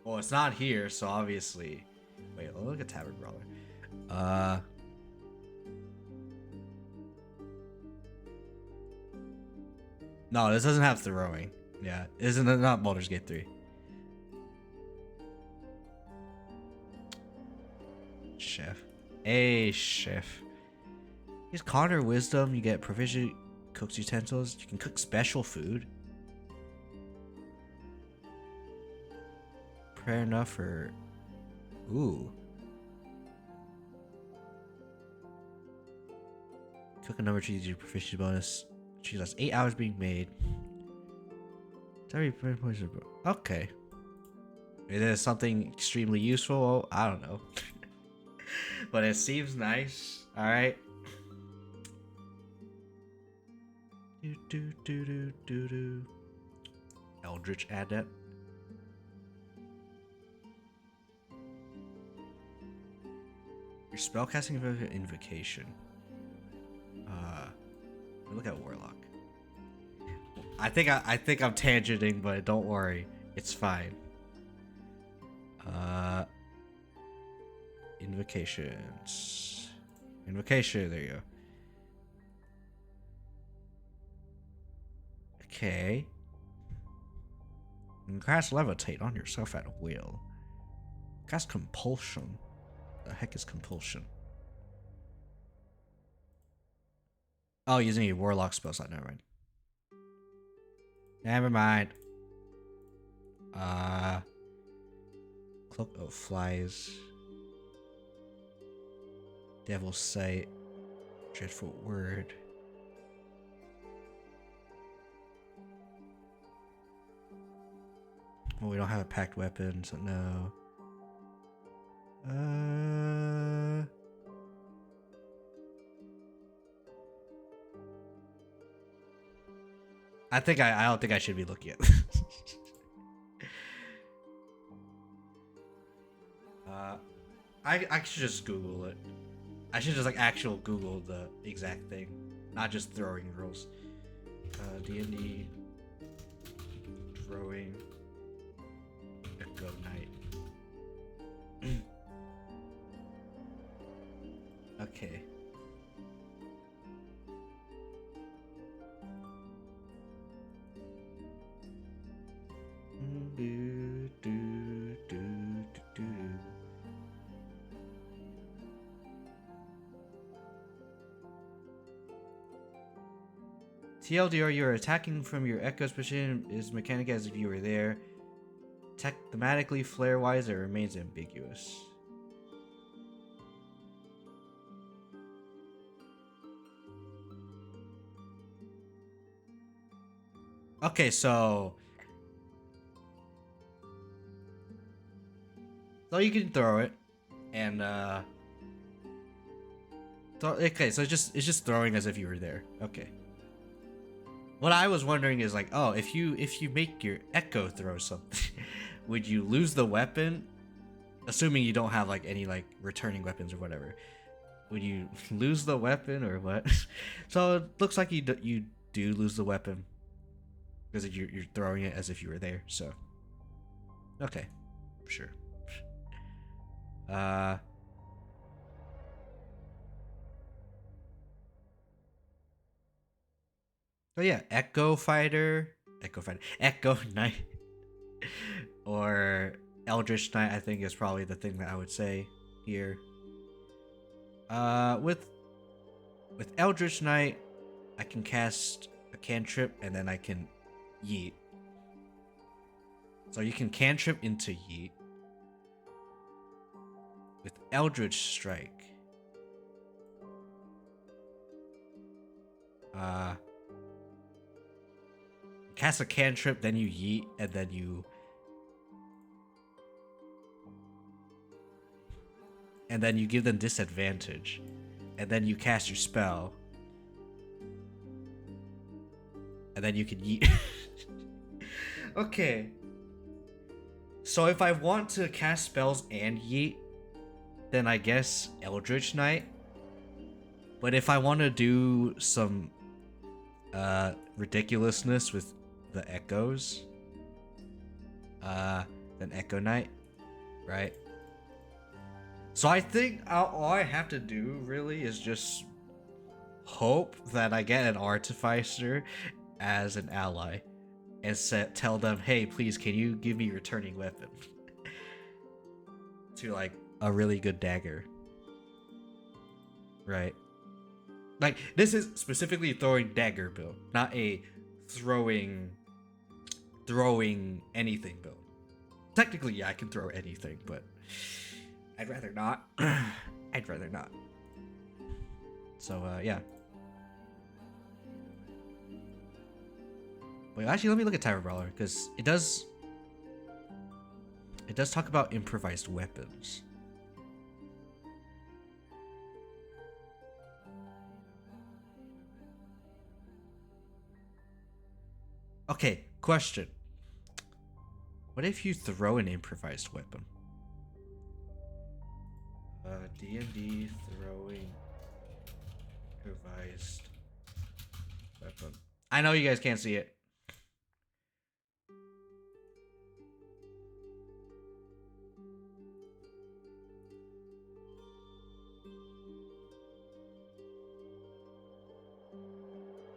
Well, it's not here, so obviously. Wait, look at Tavern Brawler. No, this doesn't have throwing. Yeah, isn't it not Baldur's Gate 3? Chef. Hey, chef. Use Connor Wisdom, you get provision cooks utensils. You can cook special food. Prayer enough for... Ooh. Cook a number of cheese, your proficiency bonus. Cheese lasts 8 hours being made. Okay. It is something extremely useful. I don't know. But it seems nice. Alright. Eldritch Adept. Your spellcasting invocation. Look at Warlock. I think I'm tangenting, but don't worry, it's fine. Invocations. Invocation, there you go. Okay. You can cast Levitate on yourself at will. Cast Compulsion. The heck is Compulsion? Oh, using a Warlock spell slot. Never mind. Never mind. Cloak of Flies. Devil's Sight. Dreadful Word. Well, we don't have a packed weapon, so no. I don't think I should be looking at this. I should just Google it. I should just like actual Google the exact thing, not just throwing rules. D&D throwing Echo Knight. Okay. TLDR, you're attacking from your Echo's position is mechanic as if you were there. Thematically, flare-wise, it remains ambiguous. Okay, so you can throw it, and okay, so it's just throwing as if you were there. Okay. What I was wondering is like, oh, if you make your Echo throw something, would you lose the weapon? Assuming you don't have like any like returning weapons or whatever, would you lose the weapon or what? So it looks like you do lose the weapon because you're throwing it as if you were there. So okay, sure. Oh yeah, Echo Knight, or Eldritch Knight. I think is probably the thing that I would say here. With Eldritch Knight, I can cast a cantrip and then I can yeet. So you can cantrip into yeet. With Eldritch Strike, cast a cantrip, then you yeet, and then you give them disadvantage, and then you cast your spell, and then you can yeet. Okay. So if I want to cast spells and yeet, then I guess Eldritch Knight. But if I want to do some ridiculousness with the echoes, then Echo Knight, right? So I think all I have to do really is just hope that I get an artificer as an ally and tell them, hey, please, can you give me returning weapon to like a really good dagger, right? Like this is specifically throwing dagger build, not a throwing anything build. Technically, yeah, I can throw anything, but I'd rather not. I'd rather not. So yeah. Wait, actually, let me look at Tyrant Brawler because it does talk about improvised weapons. Okay, question. What if you throw an improvised weapon? D&D throwing improvised weapon. I know you guys can't see it.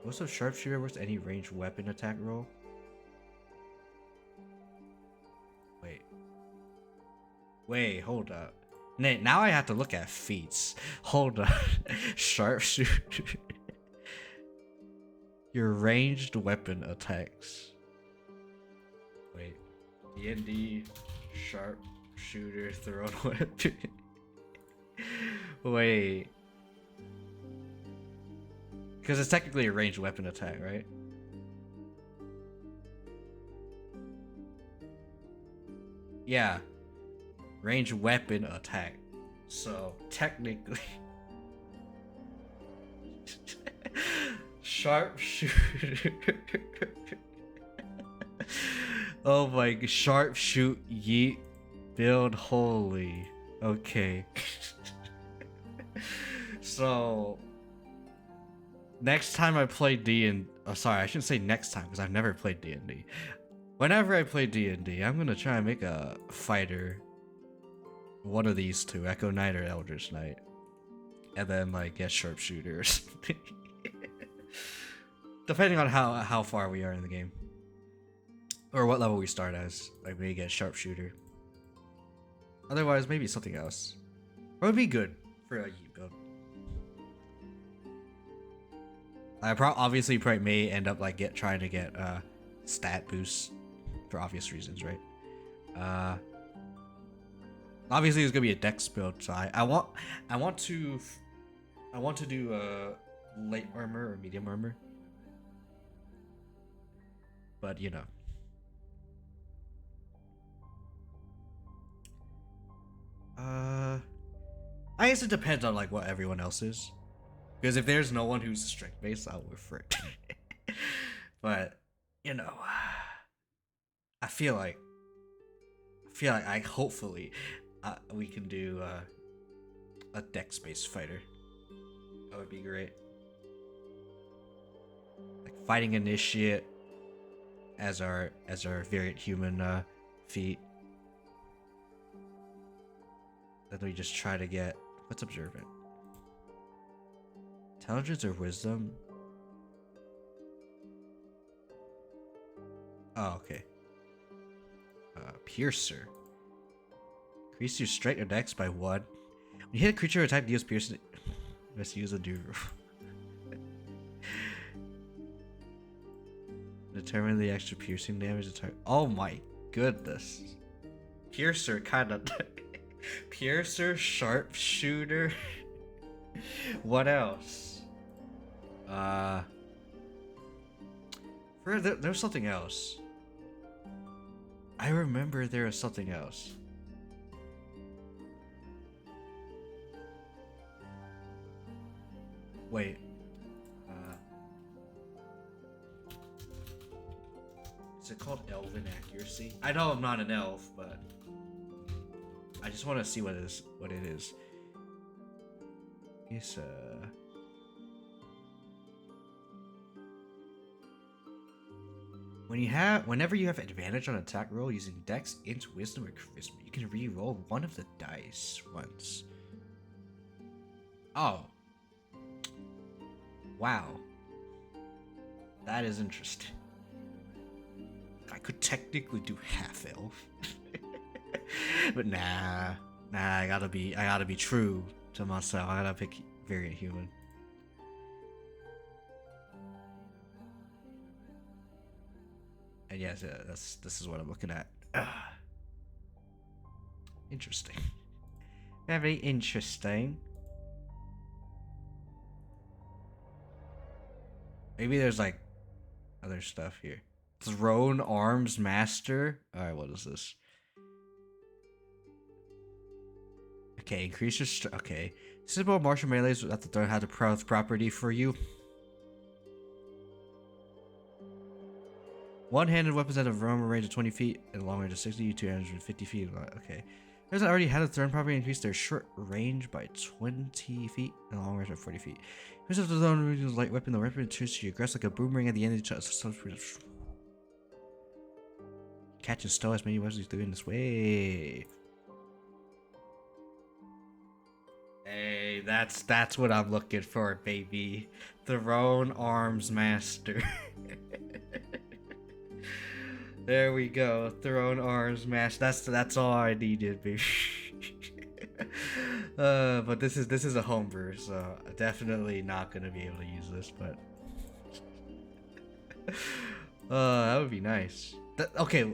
What's a sharpshooter versus any ranged weapon attack roll? Wait, hold up. Now I have to look at feats. Hold on. Sharpshooter. Your ranged weapon attacks. Wait. D&D sharpshooter thrown weapon. Wait. Because it's technically a ranged weapon attack, right? Yeah. Ranged weapon attack. So technically sharpshooter. Oh my, sharpshoot yeet build holy. Okay. So next time I play sorry, I shouldn't say next time because I've never played D&D. Whenever I play D&D, I'm gonna try and make a fighter. One of these two, Echo Knight or Eldritch Knight. And then like get sharpshooters. Depending on how far we are in the game. Or what level we start as. Like maybe get sharpshooter. Otherwise maybe something else. Or it would be good for a Yeet build. I obviously probably may end up like trying to get stat boosts for obvious reasons, right? Obviously it's gonna be a dex build, so I want to do light armor or medium armor, but you know. I guess it depends on like what everyone else is, because if there's no one who's strength based, I'll go for it. But you know, I feel like hopefully we can do a dex-based fighter. That would be great. Like fighting initiate as our variant human feat. Then we just try to get what's observant. Intelligence or wisdom? Oh, okay. Piercer. Increase your strength or dex by 1. When you hit a creature attack deals piercing, let's use a do. Determine the extra piercing damage attack. Oh my goodness. Piercer kind of. Piercer, sharpshooter. What else? There's something else. I remember there was something else. Wait. Is it called Elven Accuracy? I know I'm not an elf, but I just want to see what it is. It's whenever you have advantage on attack roll using Dex, Int, Wisdom, or Charisma, you can re-roll one of the dice once. Oh. Wow. That is interesting. I could technically do half elf. But nah. Nah, I gotta be true to myself. I gotta pick variant human. And yes, this is what I'm looking at. Interesting. Very interesting. Maybe there's like other stuff here. Throne Arms Master. Alright, what is this? Okay, increase your okay. This is about martial melees at the throne. How to property for you. One-handed weapons at a roam range of 20 feet and a long range of 60 to 250 feet. Okay. Those that already had a thrown property increase their short range by 20 feet and a long range of 40 feet. Here's the zone light weapon. The weapon turns to your aggress like a boomerang at the end of each other. Catch and stow as many weapons as you do in this way. Hey, that's what I'm looking for, baby. Throne Arms Master. There we go. Throne Arms Master. That's all I needed, baby. But this is a homebrew, so I'm definitely not gonna be able to use this, but that would be nice. Okay,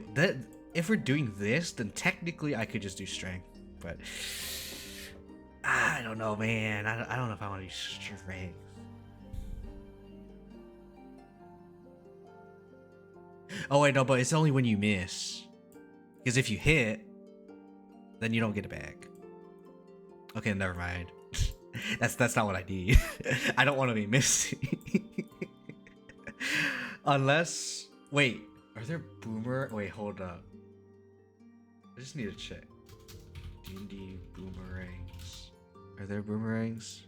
if we're doing this, then technically I could just do strength, but I don't know, man. I don't know if I want to do strength. Oh wait, no, but it's only when you miss. Because if you hit, then you don't get it back. Okay, never mind. That's not what I need. I don't want to be missing. Unless, wait, are there boomer? Wait, hold up. I just need to check. D&D boomerangs. Are there boomerangs?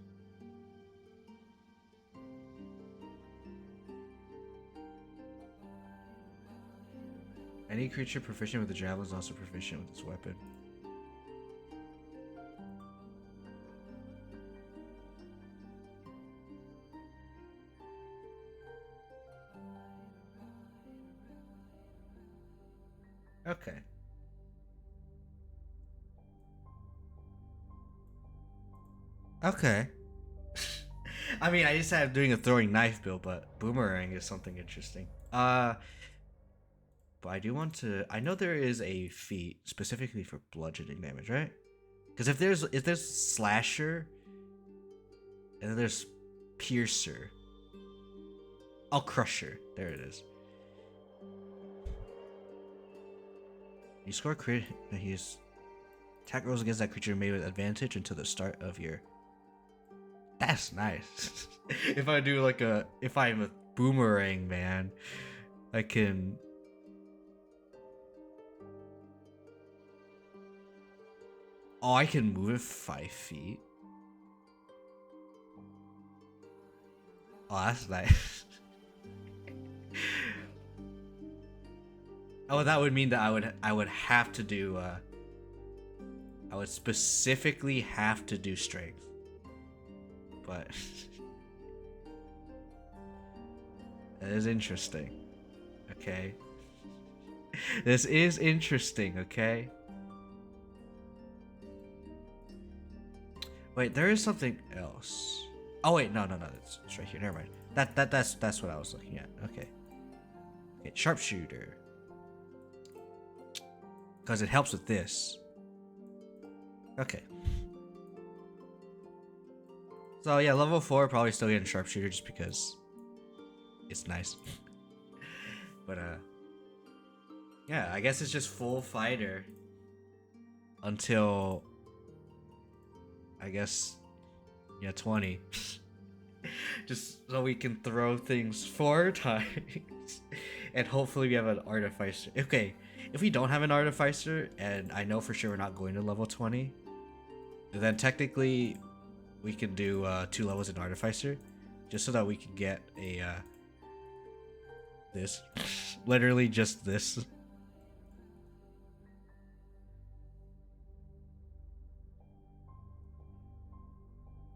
Any creature proficient with the javelin is also proficient with this weapon. Okay. Okay. I mean, I just have doing a throwing knife build, but boomerang is something interesting. But I do want to. I know there is a feat specifically for bludgeoning damage, right? Because if there's slasher, and then there's piercer. Oh, crusher. There it is. You score crit. He's attack rolls against that creature made with advantage until the start of your. That's nice. If I do like if I'm a boomerang man, I can. Oh, I can move it 5 feet. Oh, that's nice. Oh, that would mean that I would have to do I would specifically have to do strength. But that is interesting. Okay. This is interesting, okay? Wait, there is something else. Oh wait, no, it's right here. Never mind. That's what I was looking at. Okay. Okay, sharpshooter. Because it helps with this. Okay. So yeah, level 4 probably still getting sharpshooter just because it's nice. But yeah, I guess it's just full fighter until I guess, yeah, 20. Just so we can throw things 4 times. And hopefully we have an artificer. Okay, if we don't have an artificer, and I know for sure we're not going to level 20, then technically we can do 2 levels in artificer. Just so that we can get a, this. Literally just this.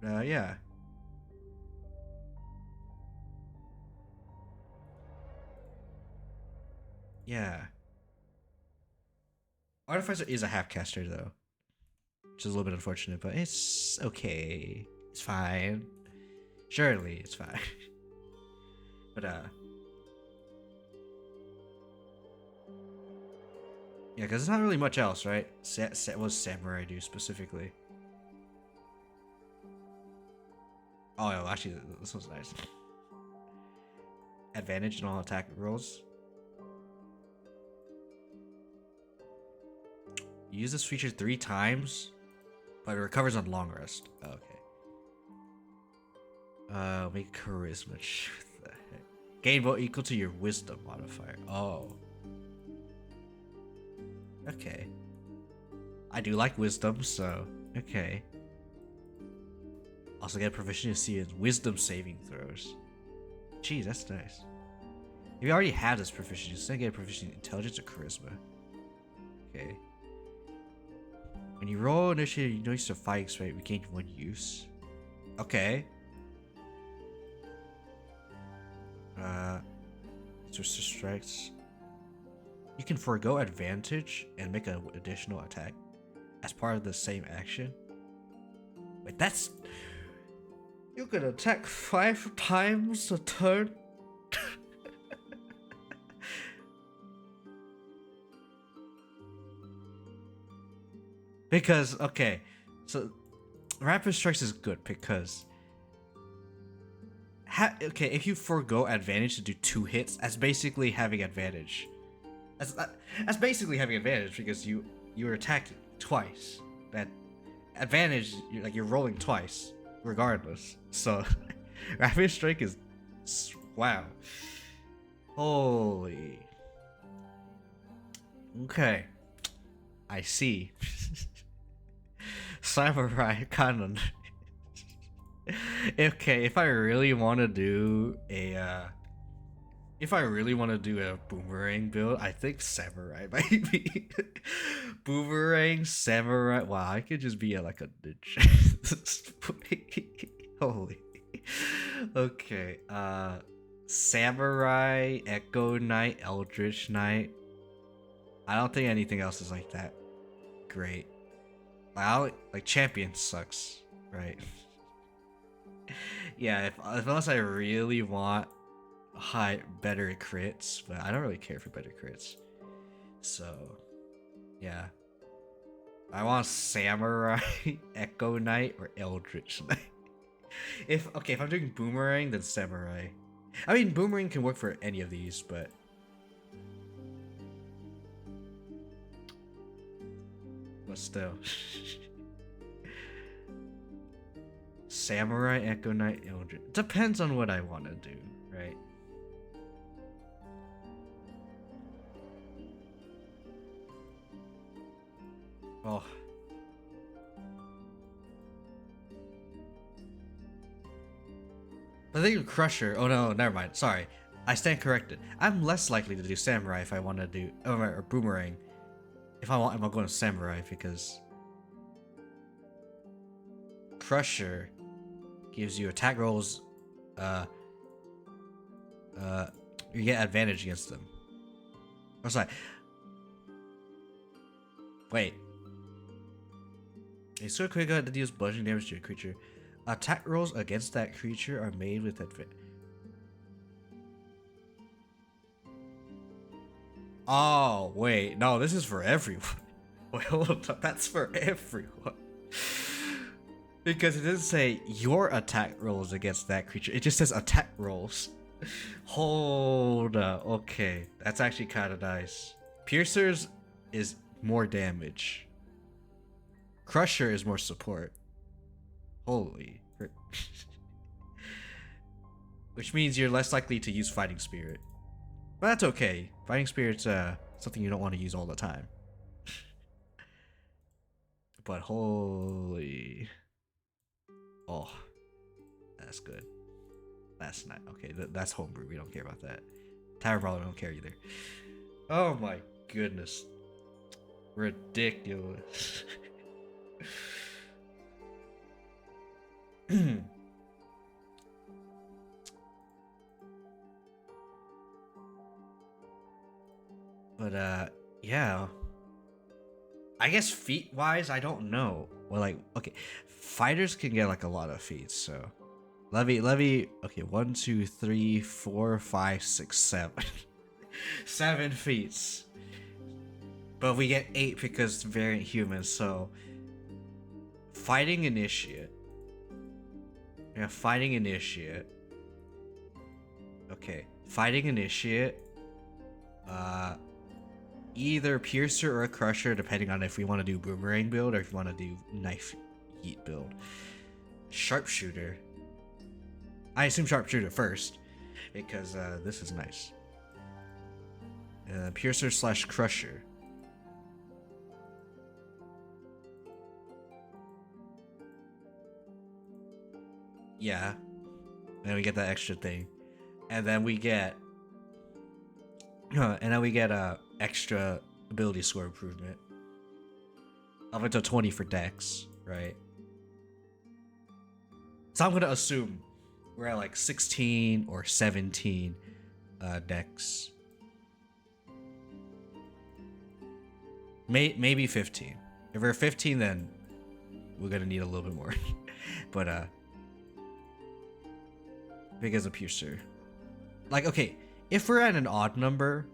Yeah. Yeah. Artificer is a half caster though, which is a little bit unfortunate, but it's okay. It's fine. Surely it's fine. But yeah, because there's not really much else, right? What does samurai do specifically? Oh, no, actually, this one's nice. Advantage in all attack rolls. Use this feature 3 times, but it recovers on long rest. Oh, okay. Make charisma. What the heck? Gain vote equal to your wisdom modifier. Oh. Okay. I do like wisdom, so okay. Also get proficiency in wisdom saving throws. Geez, that's nice. If you already have this proficiency, just get proficiency in intelligence or charisma. Okay. When you roll initiative, you notice the fighting rate regain 1 use. Okay. Twister strikes. You can forego advantage and make an additional attack as part of the same action. Wait, that's... You can attack 5 times a turn? Because, okay, so Rapid Strikes is good because... okay, if you forego advantage to do 2 hits, that's basically having advantage. That's basically having advantage because you were attacked twice. That advantage, you're rolling twice, regardless. So, Rapid Strike is... wow. Holy... Okay. I see. Samurai Canon. Okay, if I really want to do a boomerang build, I think samurai might be. Boomerang, samurai. Wow, I could just be like a ninja. Holy. Okay. Samurai, Echo Knight, Eldritch Knight. I don't think anything else is like that great. Like Champion sucks, right? Yeah, unless I really want better crits, but I don't really care for better crits. So, yeah. I want Samurai, Echo Knight, or Eldritch Knight. If I'm doing Boomerang, then Samurai. I mean, Boomerang can work for any of these, but... But still. Samurai, Echo Knight, Eldritch. Depends on what I want to do, right? Oh. I think Crusher. Oh no, never mind. Sorry. I stand corrected. I'm less likely to do Samurai if I want to do... or Boomerang. If I'm going to Samurai because... Crusher gives you attack rolls, you get advantage against them. Oh, sorry. Wait. A sword quick that deals bludgeoning damage to a creature. Attack rolls against that creature are made with advantage. Oh, wait. No, this is for everyone. Wait, hold on. That's for everyone. Because it doesn't say your attack rolls against that creature. It just says attack rolls. Hold up. Okay. That's actually kind of nice. Piercers is more damage. Crusher is more support. Holy. Which means you're less likely to use Fighting Spirit. But that's okay. Fighting Spirit's something you don't want to use all the time. But holy... Oh, that's good. That's not okay. That's homebrew. We don't care about that. Tower Brawler don't care either. Oh my goodness, ridiculous. But yeah. I guess feet wise, I don't know. Well, like, okay, fighters can get like a lot of feats, so Levy, okay, 1, 2, 3, 4, 5, 6, 7. 7 feats. But we get 8 because variant humans, so fighting initiate. Yeah, fighting initiate. Okay, fighting initiate. Either piercer or a crusher, depending on if we want to do boomerang build or if we want to do knife yeet build. Sharpshooter. I assume sharpshooter first because this is nice. Piercer slash crusher. Yeah. And we get that extra thing. And then we get extra ability score improvement. Up until 20 for Dex, right? So I'm gonna assume we're at like 16 or 17 Dex. Maybe 15. If we're 15, then we're gonna need a little bit more. But because of piercer. Like, okay, if we're at an odd number,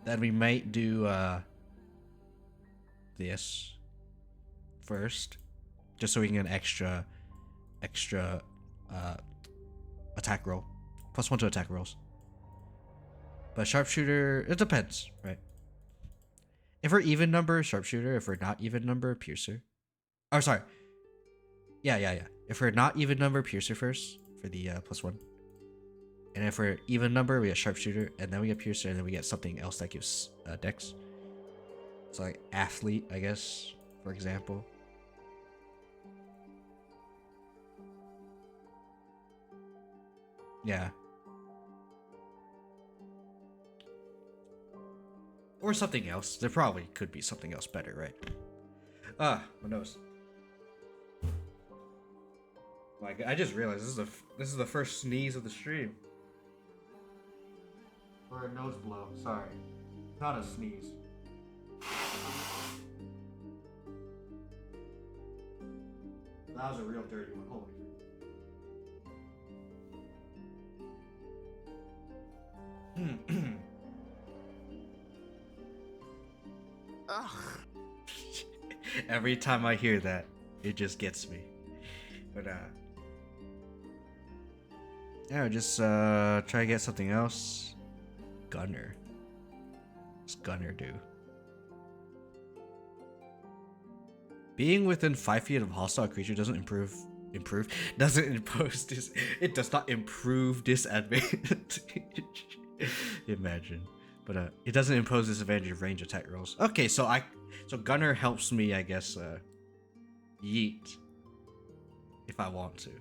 then we might do this first, just so we can get an extra attack roll, +1 to attack rolls. But sharpshooter, it depends, right? If we're even number, sharpshooter. If we're not even number, piercer. Oh, sorry. Yeah. If we're not even number, piercer first for the +1. And if we're even number, we get sharpshooter, and then we get piercer, and then we get something else that gives dex. So like athlete, I guess, for example. Yeah. Or something else. There probably could be something else better, right? My nose. Like, I just realized this is the first sneeze of the stream. Or a nose blow, sorry. Not a sneeze. That was a real dirty one, holy shit. Ugh. Every time I hear that, it just gets me. But yeah, just try to get something else. Gunner. What's Gunner do? Being within 5 feet of a hostile creature doesn't doesn't impose this. It does not improve disadvantage. Imagine. But it doesn't impose disadvantage of range attack rolls. Okay, so Gunner helps me, I guess, yeet if I want to.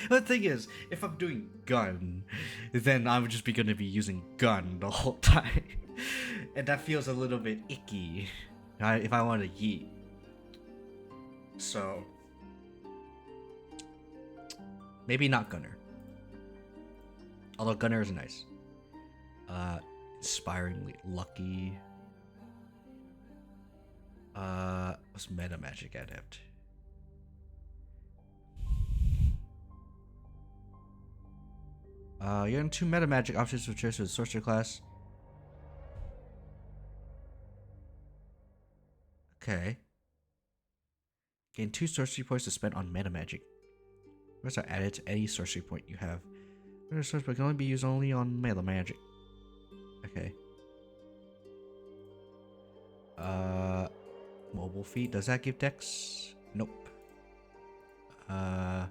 But the thing is, if I'm doing gun, then I'm just gonna be using gun the whole time. And that feels a little bit icky if I want to yeet. So maybe not Gunner. Although Gunner is nice. Inspiringly lucky. What's meta magic adept? You're in 2 meta magic options for choice with sorcerer class. Okay. Gain 2 sorcery points to spend on meta magic. Words are added to any sorcery point you have. Sorcery point can only be used on meta magic. Okay. Mobile feat. Does that give dex? Nope. I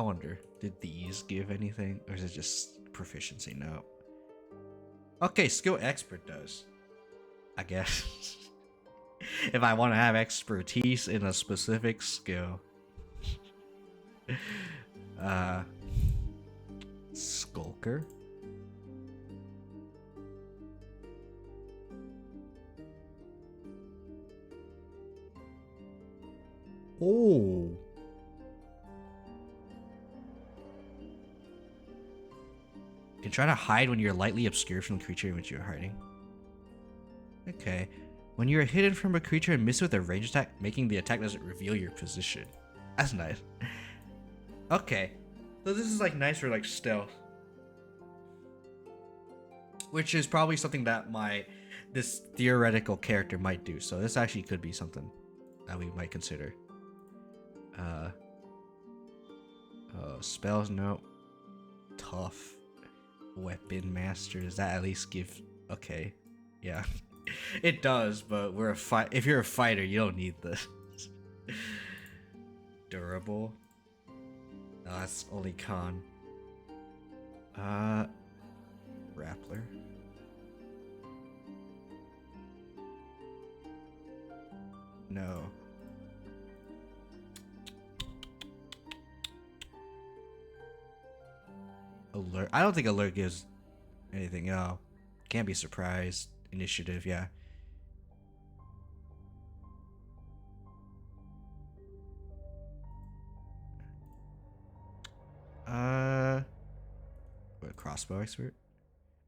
wonder, did these give anything? Or is it just proficiency? No. Okay, skill expert does. I guess. If I want to have expertise in a specific skill. Skulker. Oh. You can try to hide when you're lightly obscured from the creature in which you're hiding. Okay. When you are hidden from a creature and miss with a ranged attack, making the attack doesn't reveal your position. That's nice. Okay. So this is like nice for like stealth. Which is probably something that this theoretical character might do. So this actually could be something that we might consider. Spells, no. Tough. Weapon master. Does that at least give... Okay. Yeah. It does, but if you're a fighter, you don't need this. Durable. No, that's only con. Grappler. No. Alert. I don't think alert gives anything. Oh, can't be surprised. Initiative, yeah. What, crossbow expert?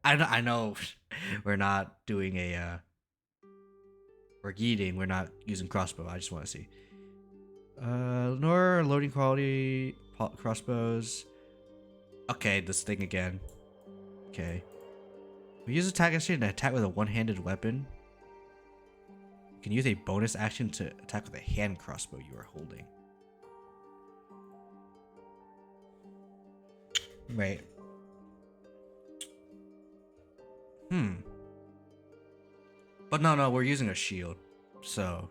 I know we're not doing a we're geeting, we're not using crossbow. I just want to see. Nor loading quality crossbows. Okay, this thing again. Okay. We use attack action to attack with a one-handed weapon. You can use a bonus action to attack with a hand crossbow you are holding. Right. But no, we're using a shield, so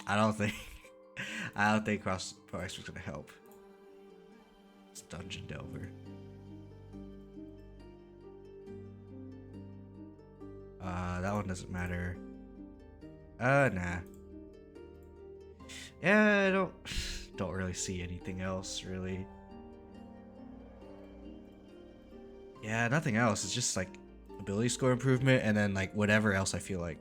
I don't think crossbow expert's gonna help. It's Dungeon Delver. That one doesn't matter. Nah. Yeah, I don't really see anything else, really. Yeah, nothing else. It's just like ability score improvement and then like whatever else I feel like.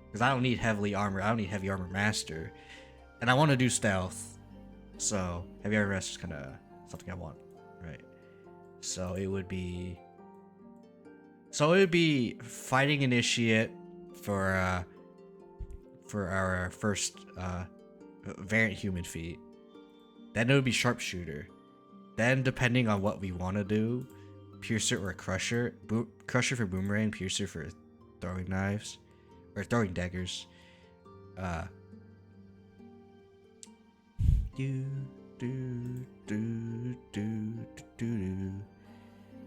Because I don't need heavy armor. I don't need heavy armor master. And I want to do stealth. So heavy armor master is kind of something I want, right? So it would be fighting initiate for our first variant human feat. Then it would be sharpshooter. Then depending on what we want to do, piercer or crusher. Crusher for boomerang, piercer for throwing knives or throwing daggers. And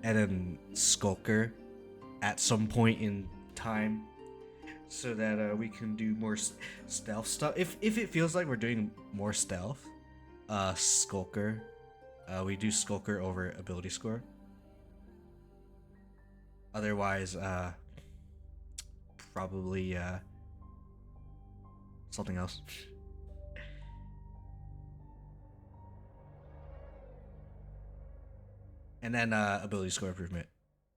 then skulker at some point in time, so that we can do more stealth stuff. If it feels like we're doing more stealth, skulker. We do skulker over ability score. Otherwise, probably something else. And then ability score improvement,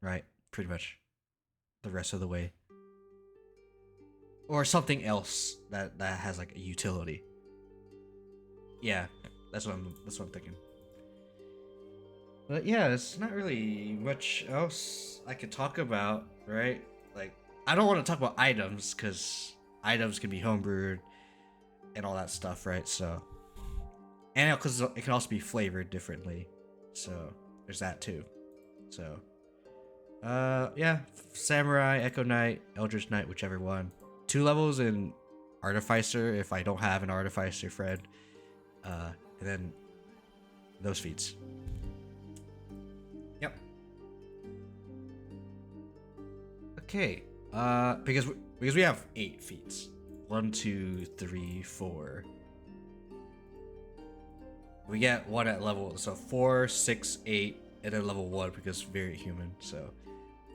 right? Pretty much the rest of the way. Or something else that has like a utility. Yeah, that's what I'm thinking. But yeah, it's not really much else I could talk about, right? Like, I don't want to talk about items because items can be homebrewed and all that stuff, right? So, and because it can also be flavored differently, so there's that too. So, yeah, Samurai, Echo Knight, Eldritch Knight, whichever one. 2 levels in Artificer if I don't have an Artificer friend, and then those feats. Yep. Okay. Because we have 8 feats. 1, 2, 3, 4. We get 1 at level, so 4, 6, 8, and then level 1 because very human. So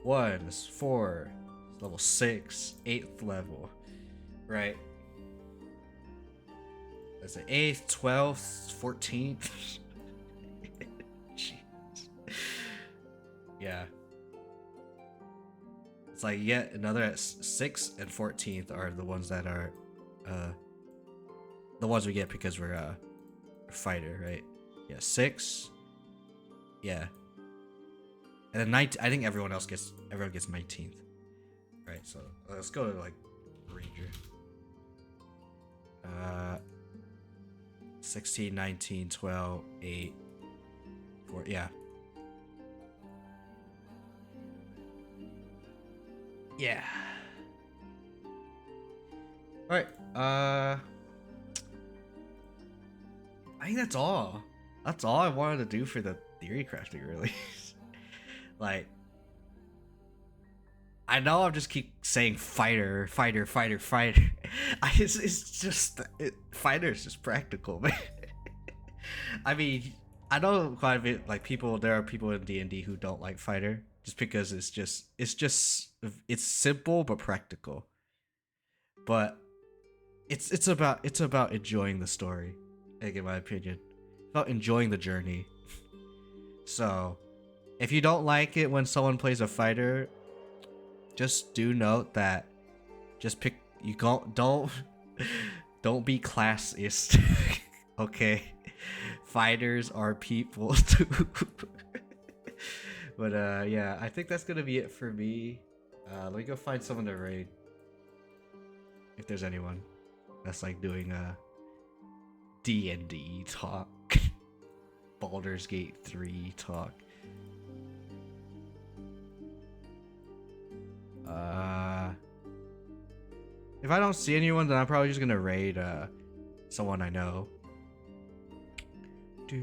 1 is 4, level 6, 8th level, right? That's the 8th, 12th, 14th. Jeez. Yeah. It's like yet another at 6th and 14th are the ones that are the ones we get because we're a fighter, right? Yeah, 6. Yeah. And then 19. I think everyone gets 19th. Right, so let's go to like Ranger. 16, 19, 12, 8, 4. Yeah. Yeah. All right. I think that's all. That's all I wanted to do for the theory crafting, really. Like, I know I just keep saying fighter. It's just fighter is just practical, man. I mean, I know quite a bit. Like there are people in D&D who don't like fighter just because it's simple but practical. But it's about enjoying the story. Like, in my opinion, it's about enjoying the journey. So, if you don't like it when someone plays a fighter, just do note that don't be classist. Okay, fighters are people too. But yeah, I think that's gonna be it for me. Let me go find someone to raid. If there's anyone that's like doing a D&D talk, Baldur's Gate 3 talk. If I don't see anyone, then I'm probably just gonna raid someone I know. I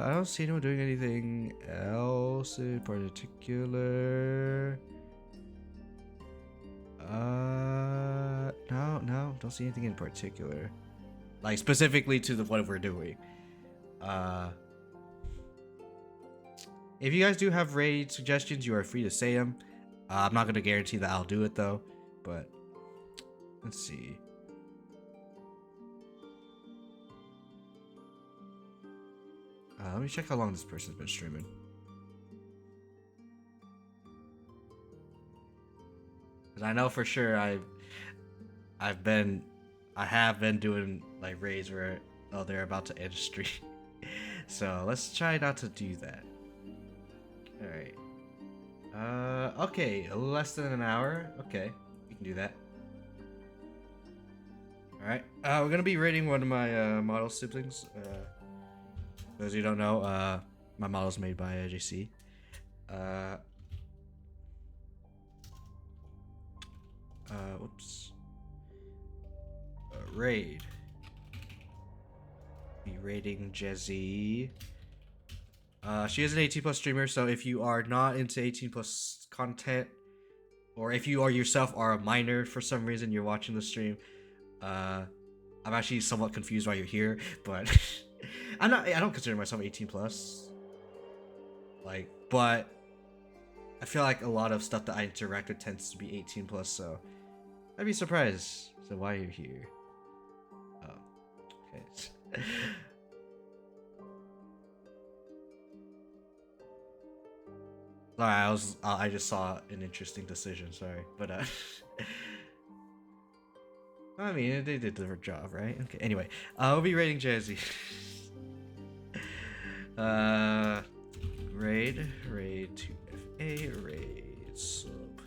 don't see anyone doing anything else in particular. No, don't see anything in particular. Like, specifically to what we're doing. If you guys do have raid suggestions, you are free to say them. I'm not gonna guarantee that I'll do it though, but let's see. Let me check how long this person's been streaming. Cause I know for sure I have been doing like raids where they're about to end stream. So let's try not to do that. All right. Okay, less than an hour. Okay, we can do that. All right. We're gonna be rating one of my model siblings. For those of you who don't know, my model's made by JC. Whoops. Raid. Be rating Jezzy. She is an 18+ streamer, so if you are not into 18+ content, or if you yourself are a minor for some reason, you're watching the stream, I'm actually somewhat confused why you're here, but I don't consider myself 18+. Like, but I feel like a lot of stuff that I interact with tends to be 18+, so I'd be surprised. So why you're here? Oh, okay. Sorry, I just saw an interesting decision. Sorry, but I mean, they did their job, right? Okay. Anyway, we'll be rating Jazzy. Raid 2FA, raid sub.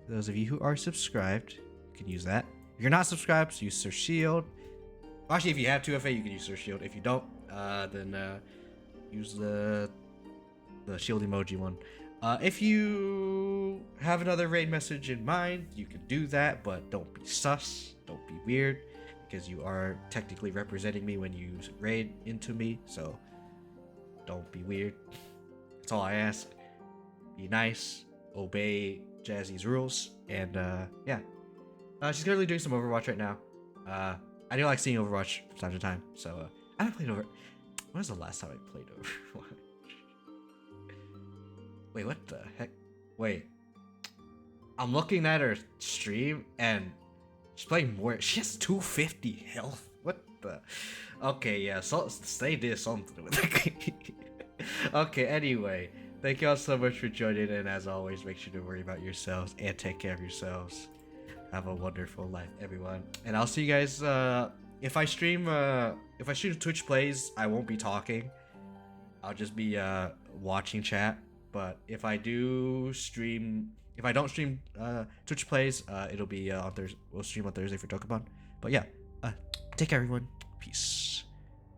Those of you who are subscribed, you can use that. If you're not subscribed, use Sir Shield. Actually, if you have 2FA, you can use Sir Shield. If you don't, then use the shield emoji one. If you have another raid message in mind, you can do that, but don't be sus, don't be weird, because you are technically representing me when you raid into me, so don't be weird. That's all I ask. Be nice, obey Jazzy's rules, and yeah. She's currently doing some Overwatch right now. I do like seeing Overwatch from time to time, so I haven't played Overwatch. When was the last time I played Overwatch? Wait, what the heck? Wait. I'm looking at her stream and she's playing more. She has 250 health. What the? Okay, yeah, so they did something with it. Okay, anyway. thank you all so much for joining, and as always, make sure to worry about yourselves and take care of yourselves. Have a wonderful life, everyone, and I'll see you guys. If I stream Twitch plays, I won't be talking. I'll just be watching chat. But if I don't stream Twitch plays, it'll be on Thursday. We'll stream on Thursday for Dokapon. But yeah, take care, everyone. Peace.